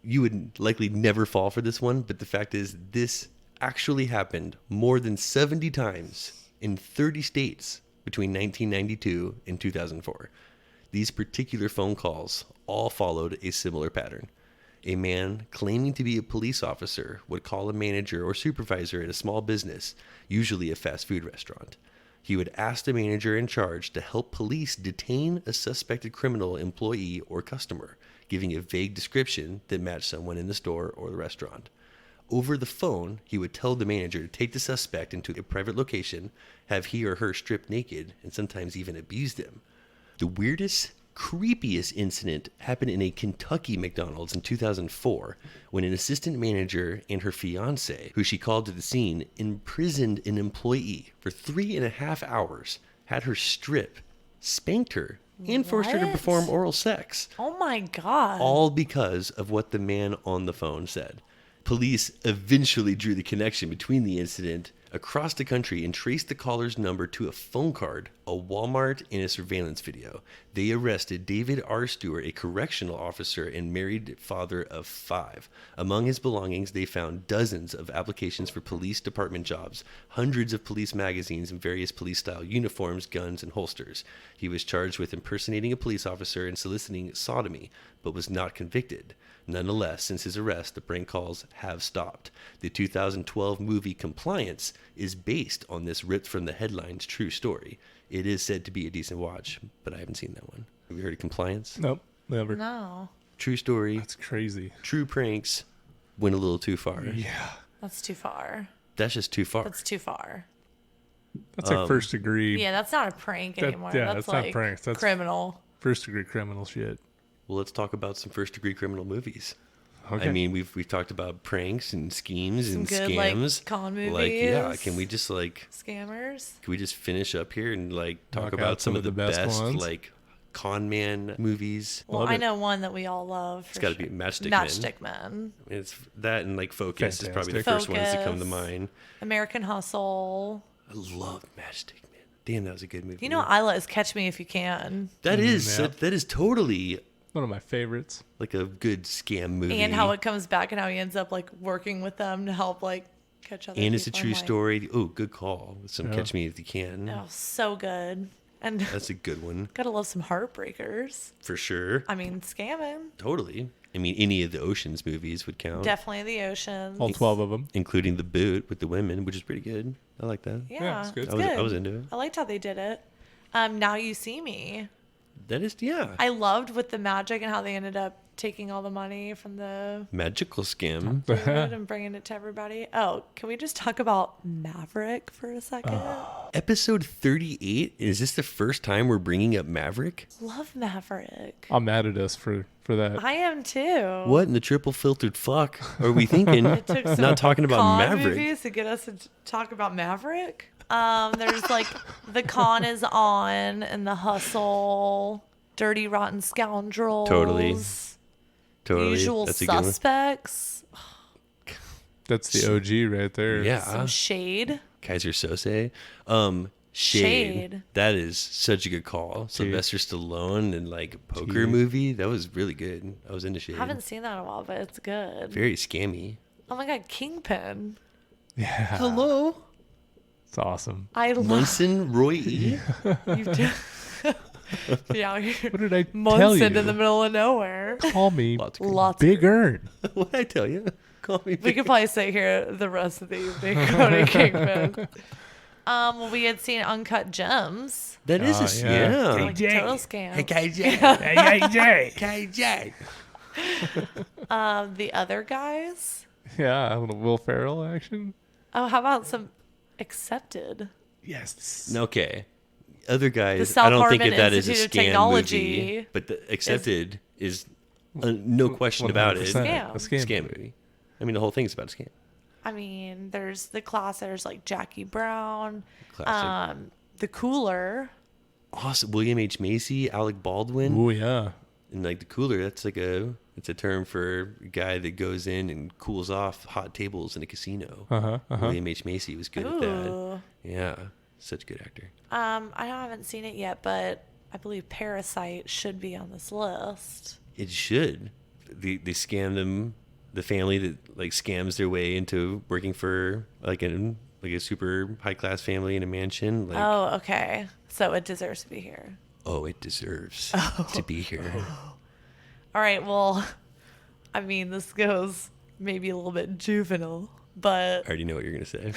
You would likely never fall for this one, but the fact is this actually happened more than 70 times in 30 states between 1992 and 2004. These particular phone calls all followed a similar pattern. A man claiming to be a police officer would call a manager or supervisor at a small business, usually a fast food restaurant. He would ask the manager in charge to help police detain a suspected criminal employee or customer, giving a vague description that matched someone in the store or the restaurant. Over the phone, he would tell the manager to take the suspect into a private location, have he or her stripped naked, and sometimes even abuse them. The weirdest, creepiest incident happened in a Kentucky McDonald's in 2004 when an assistant manager and her fiance, who she called to the scene, imprisoned an employee for 3.5 hours, had her strip, spanked her, and forced her to What? perform oral sex. Oh my God. All because of what the man on the phone said. Police eventually drew the connection between the incident across the country and traced the caller's number to a phone card, a Walmart, and a surveillance video. They arrested David R. Stewart, a correctional officer and married father of 5. Among his belongings, they found dozens of applications for police department jobs, hundreds of police magazines, and various police-style uniforms, guns, and holsters. He was charged with impersonating a police officer and soliciting sodomy, but was not convicted. Nonetheless, since his arrest, the prank calls have stopped. The 2012 movie Compliance is based on this ripped from the headlines true story. It is said to be a decent watch, but I haven't seen that one. Have you heard of Compliance? Nope, never. No, True story, That's crazy. true pranks, went a little too far. Yeah. that's too far. That's just too far. That's too far. That's like first degree. Yeah, that's not a prank anymore. yeah, that's that's not like pranks. That's- criminal. First degree criminal shit. Well, let's talk about some first-degree criminal movies. Okay. I mean, we've talked about pranks and schemes Some and good, like, scams. con Like, yeah, movies. can we just like Scammers. can we just finish up here and like talk Knock about out some of the best ones. like con man movies? Well, Love I it. know one that we all love. It's got to be Matchstick Men. Matchstick Men. It's that and like Focus is probably the Fantastic. first ones to come to Focus. mind. American Hustle. I love Matchstick Men. Damn, that was a good movie. You know, Isla is Catch Me If You Can. that is yeah. that is totally One of my favorites. like a good scam movie. And how it comes back and how he ends up like working with them to help like catch other And it's a people. true I'm like, story. Oh, good call. With some Yeah. Catch Me If You Can. Oh, so good. And That's a good one gotta love some heartbreakers. for sure. I mean, scamming. Totally. I mean, any of the Ocean's movies would count, Definitely the ocean. All 12 of them. including The Boot with the women, which is pretty good. I like that. Yeah, it's good. it's I was- good. I was into it. I liked how they did it. Now You See Me. That is, yeah. I loved with the magic and how they ended up taking all the money from the Magical scam. food and bringing it to everybody. Oh, can we just talk about Maverick for a second? Episode 38. Is this the first time we're bringing up Maverick? Love Maverick. I'm mad at us for that. I am too. What in the triple filtered fuck are we thinking? It took some Not talking about con Maverick. movies to get us to talk about Maverick. There's like The Con is on and The Hustle, Dirty Rotten Scoundrels. Totally. Usual That's a good one. Suspects. That's the OG right there. Yeah. Some Shade. Kaiser Sose. Shade. Shade. That is such a good call. Sylvester Stallone and like a poker movie. That was really good. I was into Shade. I haven't seen that in a while, but it's good. Very scammy. Oh my God, Kingpin. Yeah. Hello? It's awesome. I love Munson Roy E? you. Yeah, What did I tell Munson you? in the middle of nowhere. Call me Lots of good. Lots. Big Earn. What did I tell you? Call me We Big- could probably sit here the rest of the evening quoting Kingpin. We had seen Uncut Gems. That is a yeah. yeah. Like total scam. KJ. The other guys. Yeah, a little Will Ferrell action. Oh, how about some Accepted? Yes. Okay. Other guys, The South I don't think Harmon of that as a Institute of scam Technology movie, but the Accepted is no question about it. 100% Scam. A scam. Scam movie. I mean, the whole thing's about a scam. I mean, there's the class. There's like Jackie Brown. Classic. The Cooler. Awesome. William H. Macy, Alec Baldwin. Oh yeah. And like the cooler, it's a term for a guy that goes in and cools off hot tables in a casino. William H. Macy was good at that. Ooh. Yeah. Such a good actor. I haven't seen it yet, but I believe Parasite should be on this list. It should. They scam them, the family that like scams their way into working for like a super high class family in a mansion. Like, Oh, okay. So it deserves to be here. it deserves to be here. All right. Well, I mean, this goes maybe a little bit juvenile, I but already know what you're gonna say.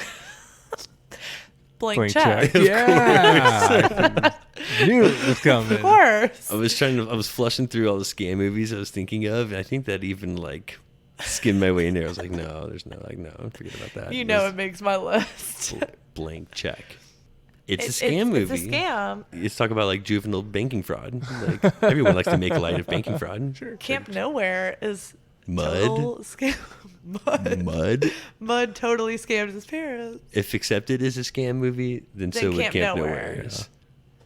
blank check. Yeah. I knew it was coming. Of course. I was flushing through all the scam movies I was thinking of, and I think that even like skimmed my way in there. I was like, no, there's no, like, no, forget about that. You know, This it makes my list. blank check. It's a scam movie. It's a scam. It's talk about like juvenile banking fraud. Like everyone likes to make light of banking fraud. Sure. Camp Nowhere is Mud. total scam. Mud totally scammed his parents. If Accepted is a scam movie, then so would Camp Camp Nowhere. Nowhere. Yeah.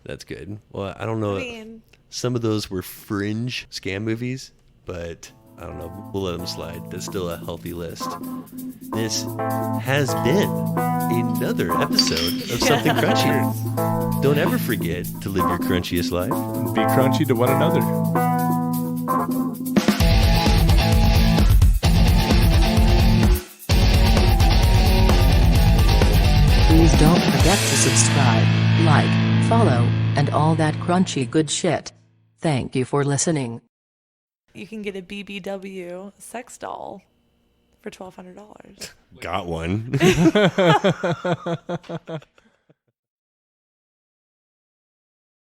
That's good. Well, I don't know. I mean, Some of those were fringe scam movies, but I don't know. We'll let them slide. That's still a healthy list. This has been another episode of Something Crunchy. Don't ever forget to live your crunchiest life. Be crunchy to one another. Please don't forget to subscribe, like, follow, and all that crunchy good shit. Thank you for listening. you can get a BBW sex doll for $1,200. Got one.